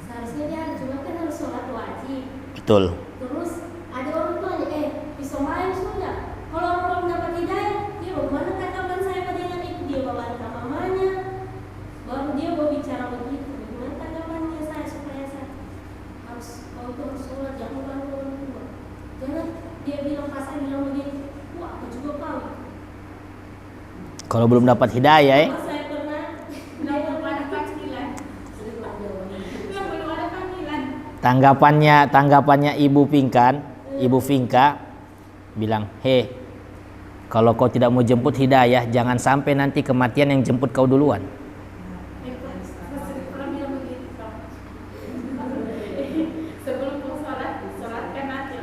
Seharusnya dia cuma kan harus sholat wajib. Betul. Terus ada orang tuanya, bisa main sudah. Kalau orang belum dapat hidayah, dia bagaimana katakan saya dengan itu, dia bawa ke mamanya, baru dia mau bicara begitu. Bagaimana katakannya saya supaya saya harus sholat, jangan bantu orang tua. Jangan dia bilang pas saya bilang begitu, wah aku juga kau. Kalau belum dapat hidayah, Saya pernah belum ada panggilan. Tanggapannya Ibu Finka bilang, kalau kau tidak mau jemput hidayah, jangan sampai nanti kematian yang jemput kau duluan. Sebelum sholatkan mati.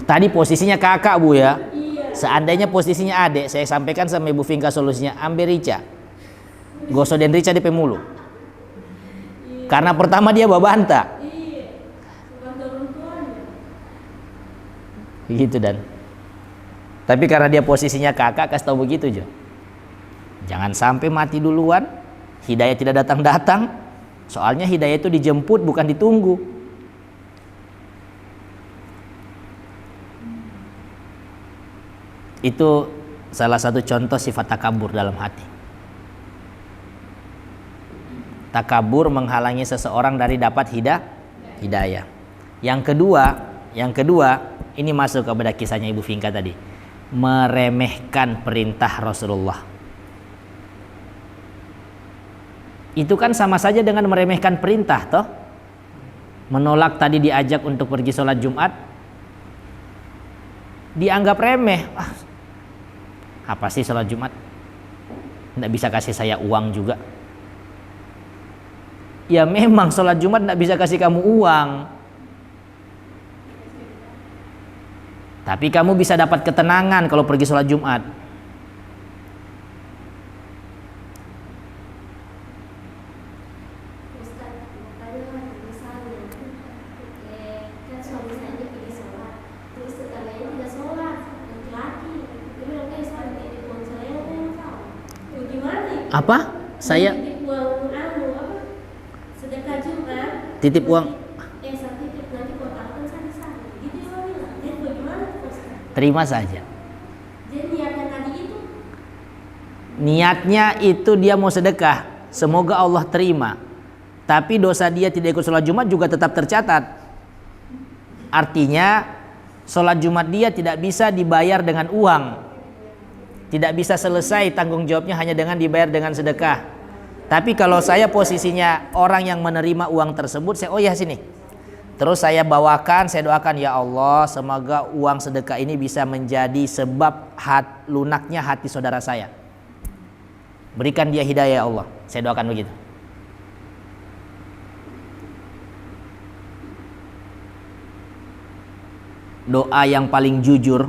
Tadi posisinya kakak Bu ya. Seandainya posisinya adik, saya sampaikan sama Ibu Finka solusinya, ambil rica. Gosoden rica di pemulu. Karena pertama dia babanta. Begitu dan. Tapi karena dia posisinya kakak, kasih tahu begitu aja. Jangan sampai mati duluan, hidayah tidak datang-datang. Soalnya hidayah itu dijemput bukan ditunggu. Itu salah satu contoh sifat takabur dalam hati. Takabur menghalangi seseorang dari dapat hidayah. Yang kedua, ini masuk kepada kisahnya Ibu Finka tadi. Meremehkan perintah Rasulullah. Itu kan sama saja dengan meremehkan perintah, toh? Menolak tadi diajak untuk pergi sholat Jumat, dianggap remeh. Apa sih sholat Jumat? Tidak bisa kasih saya uang juga. Ya memang sholat Jumat tidak bisa kasih kamu uang, tapi kamu bisa dapat ketenangan kalau pergi sholat Jumat. Apa? Saya titip uang sedekah Jumat. Titip uang. Saya titip nanti kotakan saya di sana. Gitu dia bilang. Bagaimana tuh Ustaz? Terima saja. Jadi niatnya tadi itu? Niatnya itu dia mau sedekah, semoga Allah terima. Tapi dosa dia tidak ikut sholat Jumat juga tetap tercatat. Artinya sholat Jumat dia tidak bisa dibayar dengan uang. Tidak bisa selesai tanggung jawabnya hanya dengan dibayar dengan sedekah. Tapi kalau saya posisinya orang yang menerima uang tersebut, saya sini. Terus saya bawakan, saya doakan, ya Allah, semoga uang sedekah ini bisa menjadi sebab lunaknya hati saudara saya. Berikan dia hidayah ya Allah. Saya doakan begitu. Doa yang paling jujur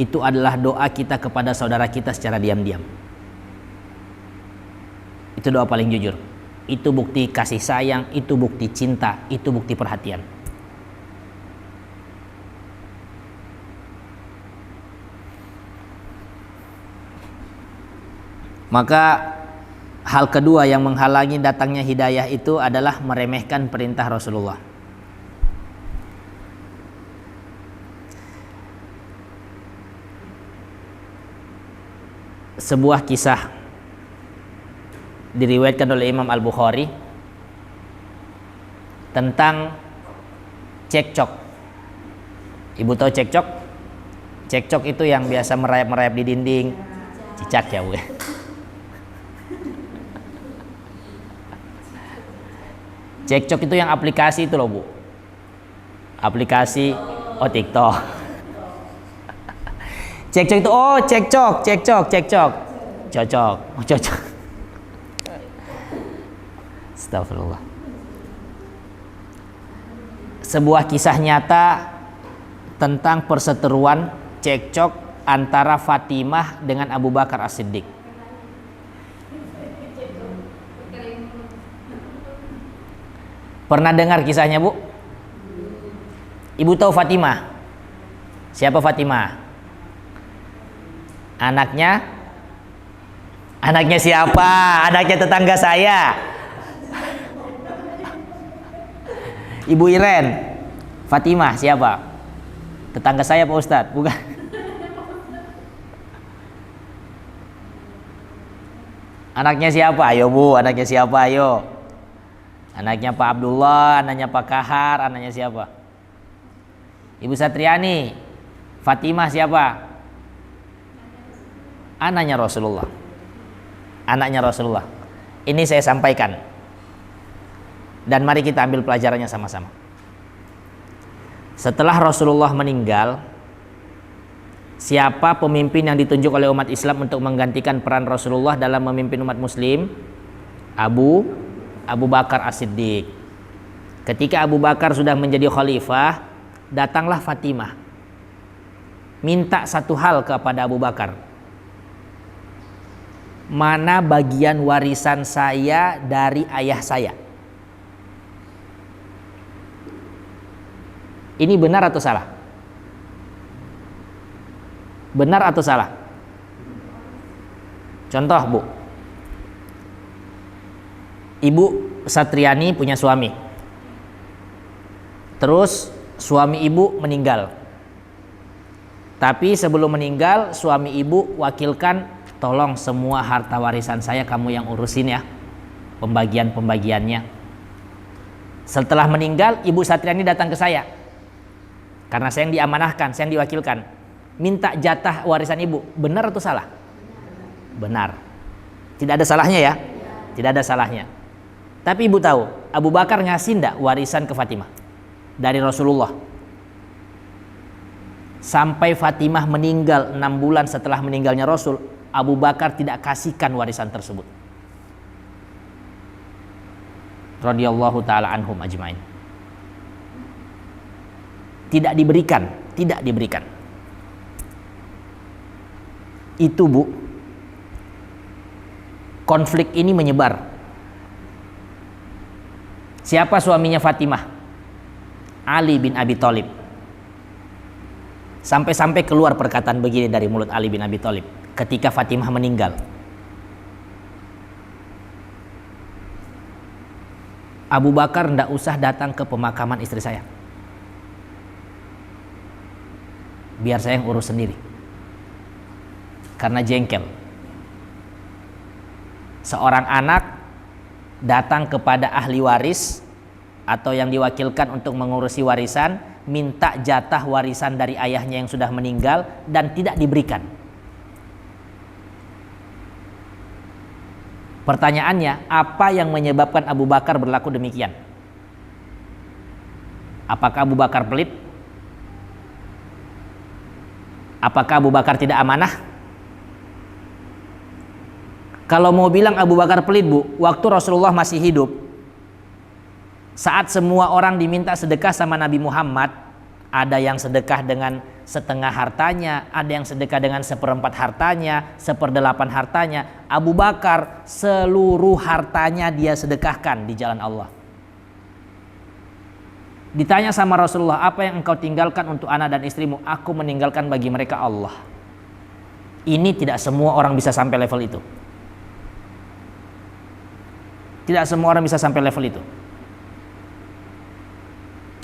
itu adalah doa kita kepada saudara kita secara diam-diam. Itu doa paling jujur. Itu bukti kasih sayang, itu bukti cinta, itu bukti perhatian. Maka hal kedua yang menghalangi datangnya hidayah itu adalah meremehkan perintah Rasulullah. Sebuah kisah diriwayatkan oleh Imam Al-Bukhari tentang cekcok. Ibu tahu cekcok? Cekcok itu yang biasa merayap-merayap di dinding. Cicak ya, Bu. Cekcok itu yang aplikasi itu loh, Bu. Aplikasi TikTok. Cekcok itu cekcok. Cocok. Astagfirullah. Sebuah kisah nyata tentang perseteruan cekcok antara Fatimah dengan Abu Bakar As-Siddiq. Pernah dengar kisahnya, Bu? Ibu tahu Fatimah? Siapa Fatimah? Anaknya siapa? Anaknya tetangga saya. Ibu Iren. Fatimah siapa? Tetangga saya Pak Ustadz, bukan? Anaknya siapa? Ayo Bu, anaknya siapa? Ayo. Anaknya Pak Abdullah, anaknya Pak Kahar, anaknya siapa? Ibu Satriani. Fatimah siapa? Anaknya Rasulullah. Anaknya Rasulullah. Ini saya sampaikan. Dan mari kita ambil pelajarannya sama-sama. Setelah Rasulullah meninggal, siapa pemimpin yang ditunjuk oleh umat Islam untuk menggantikan peran Rasulullah dalam memimpin umat Muslim? Abu Bakar As-Siddiq. Ketika Abu Bakar sudah menjadi khalifah, datanglah Fatimah minta satu hal kepada Abu Bakar. Mana bagian warisan saya dari ayah saya? Ini benar atau salah? Benar atau salah? Contoh, Bu. Ibu Satriani punya suami. Terus suami ibu meninggal. Tapi sebelum meninggal, suami ibu wakilkan, tolong semua harta warisan saya kamu yang urusin ya, pembagiannya. Setelah meninggal, Ibu Satriani datang ke saya, karena saya yang diamanahkan, saya yang diwakilkan, minta jatah warisan ibu. Benar atau salah? Benar. Tidak ada salahnya ya, tidak ada salahnya. Tapi ibu tahu, Abu Bakar ngasih ndak warisan ke Fatimah dari Rasulullah? Sampai Fatimah meninggal 6 bulan setelah meninggalnya Rasul, Abu Bakar tidak kasihkan warisan tersebut. Radhiyallahu ta'ala anhum ajmain. Tidak diberikan. Itu, Bu, konflik ini menyebar. Siapa suaminya Fatimah? Ali bin Abi Thalib. Sampai-sampai keluar perkataan begini dari mulut Ali bin Abi Thalib ketika Fatimah meninggal. Abu Bakar ndak usah datang ke pemakaman istri saya. Biar saya yang urus sendiri. Karena jengkel. Seorang anak datang kepada ahli waris atau yang diwakilkan untuk mengurusi warisan, minta jatah warisan dari ayahnya yang sudah meninggal dan tidak diberikan. Pertanyaannya, apa yang menyebabkan Abu Bakar berlaku demikian? Apakah Abu Bakar pelit? Apakah Abu Bakar tidak amanah? Kalau mau bilang Abu Bakar pelit, Bu, waktu Rasulullah masih hidup, saat semua orang diminta sedekah sama Nabi Muhammad, ada yang sedekah dengan setengah hartanya, ada yang sedekah dengan seperempat hartanya, seperdelapan hartanya. Abu Bakar seluruh hartanya dia sedekahkan di jalan Allah. Ditanya sama Rasulullah, apa yang engkau tinggalkan untuk anak dan istrimu? Aku meninggalkan bagi mereka Allah. Ini tidak semua orang bisa sampai level itu. Tidak semua orang bisa sampai level itu.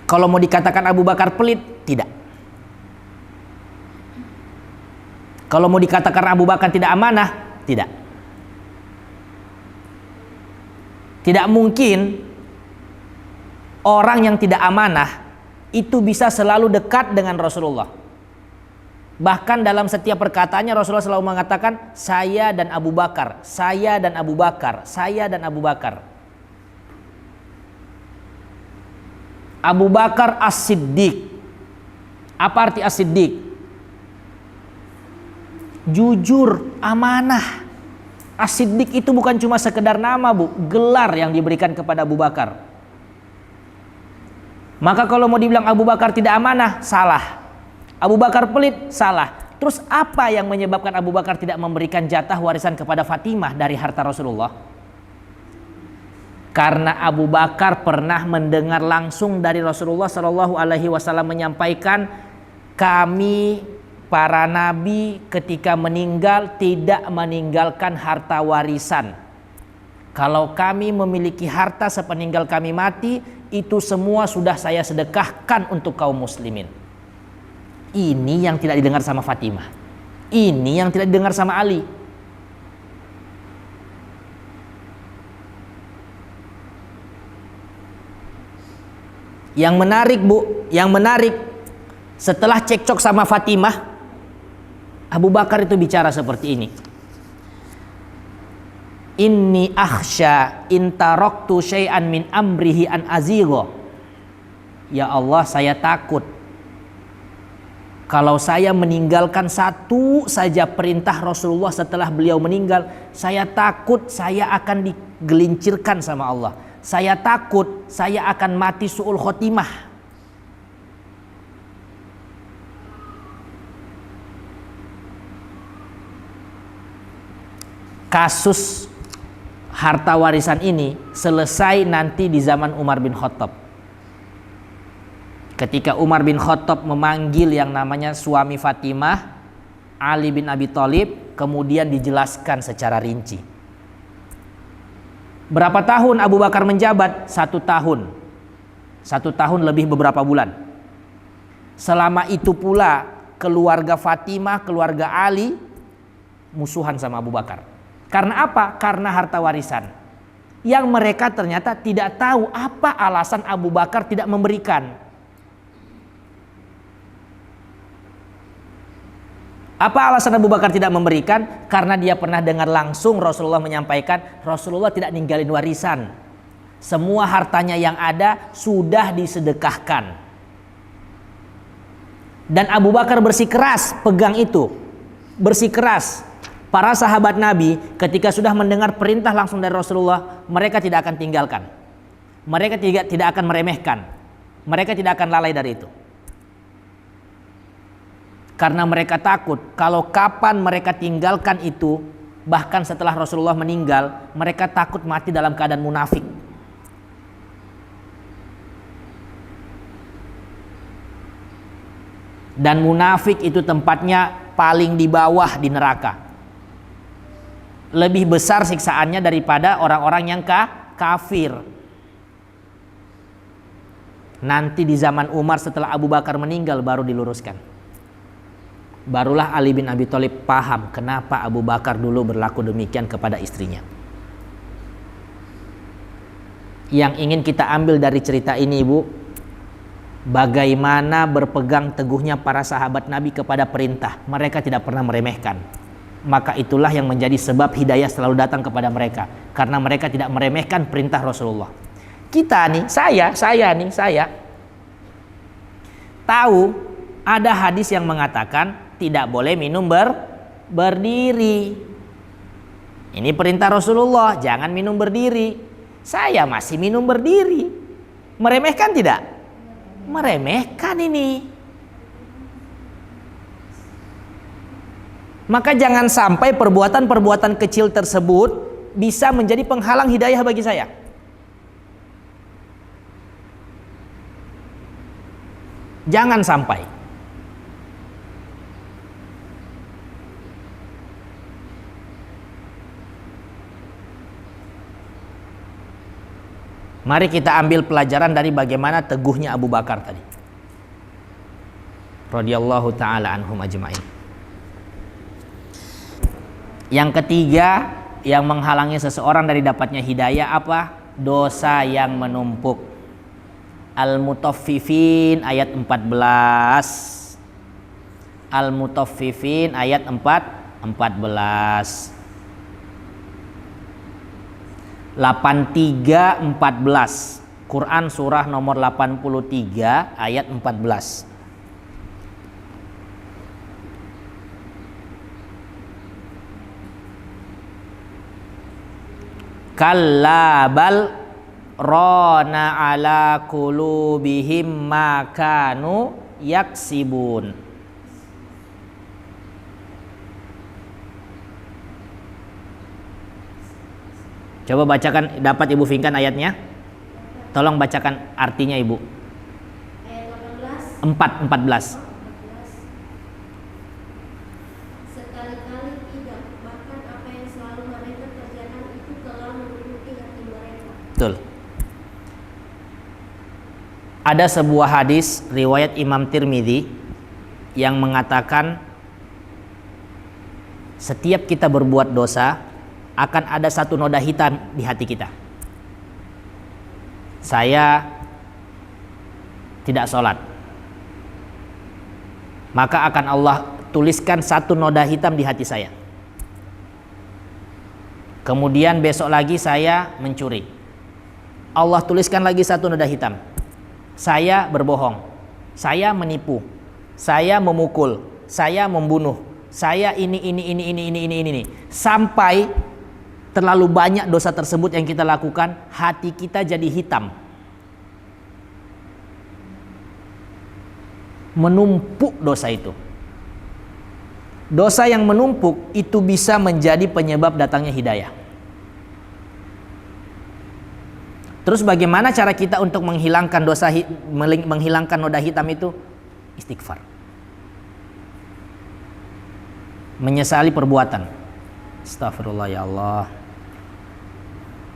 Kalau mau dikatakan Abu Bakar pelit, tidak. Kalau mau dikatakan Abu Bakar tidak amanah, tidak. Tidak mungkin orang yang tidak amanah itu bisa selalu dekat dengan Rasulullah. Bahkan dalam setiap perkataannya Rasulullah selalu mengatakan saya dan Abu Bakar, saya dan Abu Bakar, saya dan Abu Bakar. Abu Bakar As-Siddiq. Apa arti As-Siddiq? Jujur, amanah. As-Siddiq itu bukan cuma sekedar nama, Bu, gelar yang diberikan kepada Abu Bakar. Maka kalau mau dibilang Abu Bakar tidak amanah, salah. Abu Bakar pelit, salah. Terus apa yang menyebabkan Abu Bakar tidak memberikan jatah warisan kepada Fatimah dari harta Rasulullah? Karena Abu Bakar pernah mendengar langsung dari Rasulullah Shallallahu Alaihi Wasallam menyampaikan, kami para nabi ketika meninggal tidak meninggalkan harta warisan. Kalau kami memiliki harta sepeninggal kami mati, itu semua sudah saya sedekahkan untuk kaum muslimin. Ini yang tidak didengar sama Fatimah. Ini yang tidak didengar sama Ali. Yang menarik, Bu, yang menarik, setelah cekcok sama Fatimah, Abu Bakar itu bicara seperti ini. Inni akhsha in taraktu syai'an min amrihi an azigha. Ya Allah, saya takut kalau saya meninggalkan satu saja perintah Rasulullah setelah beliau meninggal, saya takut saya akan digelincirkan sama Allah. Saya takut saya akan mati su'ul khotimah. Kasus harta warisan ini selesai nanti di zaman Umar bin Khattab. Ketika Umar bin Khattab memanggil yang namanya suami Fatimah, Ali bin Abi Thalib, kemudian dijelaskan secara rinci. Berapa tahun Abu Bakar menjabat? 1 tahun. 1 tahun lebih beberapa bulan. Selama itu pula keluarga Fatimah, keluarga Ali musuhan sama Abu Bakar. Karena apa? Karena harta warisan. Yang mereka ternyata tidak tahu apa alasan Abu Bakar tidak memberikan. Apa alasan Abu Bakar tidak memberikan? Karena dia pernah dengar langsung Rasulullah menyampaikan, Rasulullah tidak ninggalin warisan. Semua hartanya yang ada sudah disedekahkan. Dan Abu Bakar bersikeras pegang itu. Bersikeras. Para sahabat Nabi ketika sudah mendengar perintah langsung dari Rasulullah, mereka tidak akan tinggalkan. Mereka tidak akan meremehkan. Mereka tidak akan lalai dari itu. Karena mereka takut kalau kapan mereka tinggalkan itu, bahkan setelah Rasulullah meninggal, mereka takut mati dalam keadaan munafik. Dan munafik itu tempatnya paling di bawah di neraka. Lebih besar siksaannya daripada orang-orang yang kafir. Nanti di zaman Umar setelah Abu Bakar meninggal baru diluruskan. Barulah Ali bin Abi Thalib paham kenapa Abu Bakar dulu berlaku demikian kepada istrinya. Yang ingin kita ambil dari cerita ini, Ibu, bagaimana berpegang teguhnya para sahabat Nabi kepada perintah. Mereka tidak pernah meremehkan. Maka itulah yang menjadi sebab hidayah selalu datang kepada mereka. Karena mereka tidak meremehkan perintah Rasulullah. Kita nih, saya tahu ada hadis yang mengatakan tidak boleh minum berdiri. Ini perintah Rasulullah, jangan minum berdiri. Saya masih minum berdiri. Meremehkan tidak? Meremehkan ini. Maka jangan sampai perbuatan-perbuatan kecil tersebut bisa menjadi penghalang hidayah bagi saya. Jangan sampai. Mari kita ambil pelajaran dari bagaimana teguhnya Abu Bakar tadi. Radhiyallahu ta'ala anhum ajma'in. Yang ketiga yang menghalangi seseorang dari dapatnya hidayah apa? Dosa yang menumpuk. Al-Mutaffifin ayat 14. Al-Mutaffifin ayat 14. 83:14. Quran surah nomor 83 ayat 14. Kalla bal rana ala qulubihim ma kanu yaksibun. Coba bacakan, dapat Ibu Finkan ayatnya? Tolong bacakan artinya Ibu. Ayat 14. Sekali-kali tidak, bahkan apa yang selalu mereka kerjakan itu telah menuruti hati mereka. Betul. Ada sebuah hadis riwayat Imam Tirmidzi yang mengatakan setiap kita berbuat dosa akan ada satu noda hitam di hati kita. Saya tidak sholat, maka akan Allah tuliskan satu noda hitam di hati saya. Kemudian besok lagi saya mencuri, Allah tuliskan lagi satu noda hitam. Saya berbohong, saya menipu, saya memukul, saya membunuh, saya ini, sampai terlalu banyak dosa tersebut yang kita lakukan, hati kita jadi hitam, menumpuk dosa itu. Dosa yang menumpuk itu bisa menjadi penyebab datangnya hidayah. Terus bagaimana cara kita untuk menghilangkan dosa, menghilangkan noda hitam itu? Istighfar, menyesali perbuatan. Astagfirullah, ya Allah,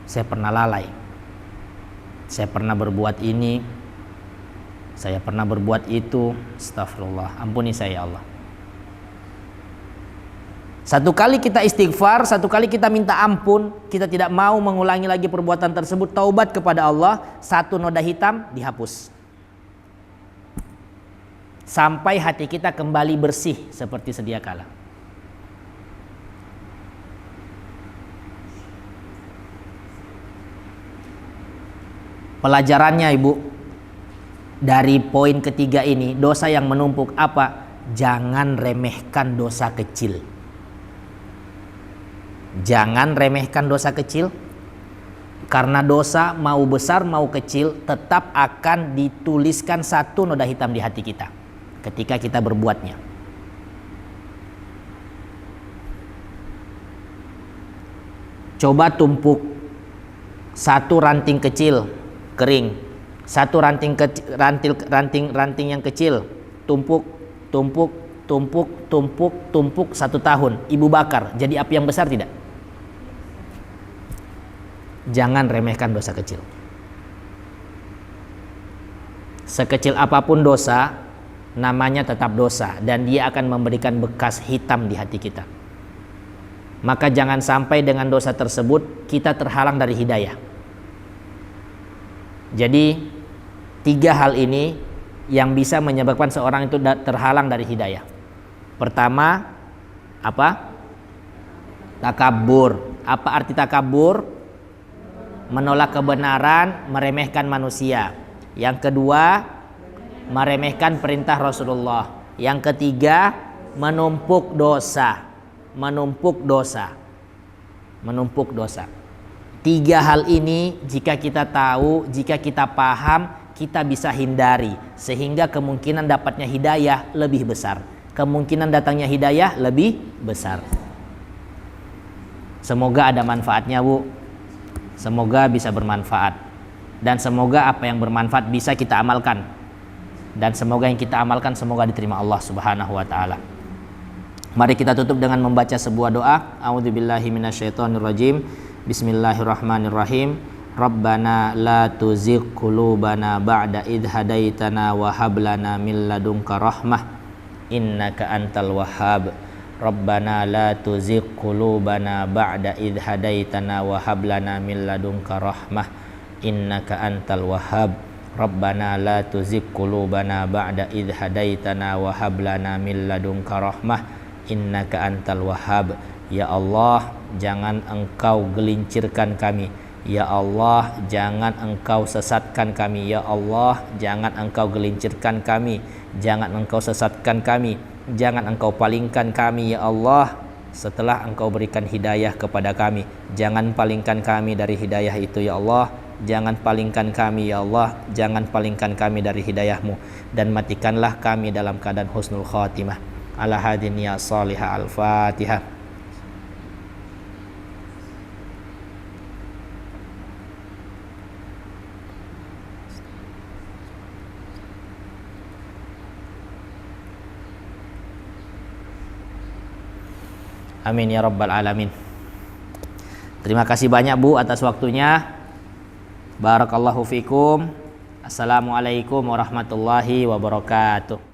saya pernah lalai, saya pernah berbuat ini, saya pernah berbuat itu. Astagfirullah, ampuni saya ya Allah. Satu kali kita istighfar, satu kali kita minta ampun, kita tidak mau mengulangi lagi perbuatan tersebut, taubat kepada Allah, satu noda hitam dihapus. Sampai hati kita kembali bersih seperti sedia kala. Pelajarannya Ibu, dari poin ketiga ini, dosa yang menumpuk apa? Jangan remehkan dosa kecil. Jangan remehkan dosa kecil, karena dosa mau besar mau kecil tetap akan dituliskan satu noda hitam di hati kita ketika kita berbuatnya. Coba tumpuk satu ranting kecil kering, satu ranting yang kecil, tumpuk 1 tahun, Ibu bakar, jadi api yang besar tidak? Jangan remehkan dosa kecil. Sekecil apapun dosa, namanya tetap dosa, dan dia akan memberikan bekas hitam di hati kita. Maka jangan sampai dengan dosa tersebut kita terhalang dari hidayah. Jadi 3 hal ini yang bisa menyebabkan seorang itu terhalang dari hidayah. Pertama, apa? Takabur. Apa arti takabur? Menolak kebenaran, meremehkan manusia. Yang kedua, meremehkan perintah Rasulullah. Yang ketiga, menumpuk dosa. Menumpuk dosa. Menumpuk dosa. Tiga hal ini jika kita tahu, jika kita paham, kita bisa hindari. Sehingga kemungkinan dapatnya hidayah lebih besar. Kemungkinan datangnya hidayah lebih besar. Semoga ada manfaatnya, Bu. Semoga bisa bermanfaat. Dan semoga apa yang bermanfaat bisa kita amalkan. Dan semoga yang kita amalkan semoga diterima Allah Subhanahu wa taala. Mari kita tutup dengan membaca sebuah doa. A'udzubillahi minasyaitonirrajim. Bismillahirrahmanirrahim. Rabbana la tuzigh qulubana ba'da idh hadaitana wa hab lana min ladunka rahmah innaka antal wahhab. Rabbana la tuzigh qulubana ba'da idh hadaitana wa hab lana min ladunka rahmah innaka antal wahhab. Rabbana la tuzigh qulubana ba'da idh hadaitana wa hab lana min ladunka rahmah innaka antal wahhab. Ya Allah, jangan Engkau gelincirkan kami. Ya Allah, jangan Engkau sesatkan kami. Ya Allah, jangan Engkau gelincirkan kami. Jangan Engkau sesatkan kami. Jangan Engkau palingkan kami, ya Allah, setelah Engkau berikan hidayah kepada kami. Jangan palingkan kami dari hidayah itu, ya Allah. Jangan palingkan kami, ya Allah. Jangan palingkan kami dari hidayah-Mu. Dan matikanlah kami dalam keadaan husnul khatimah. Ala hadin ya salihah. Al-Fatihah. Amin ya rabbal alamin. Terima kasih banyak Bu atas waktunya. Barakallahu fikum. Assalamualaikum warahmatullahi wabarakatuh.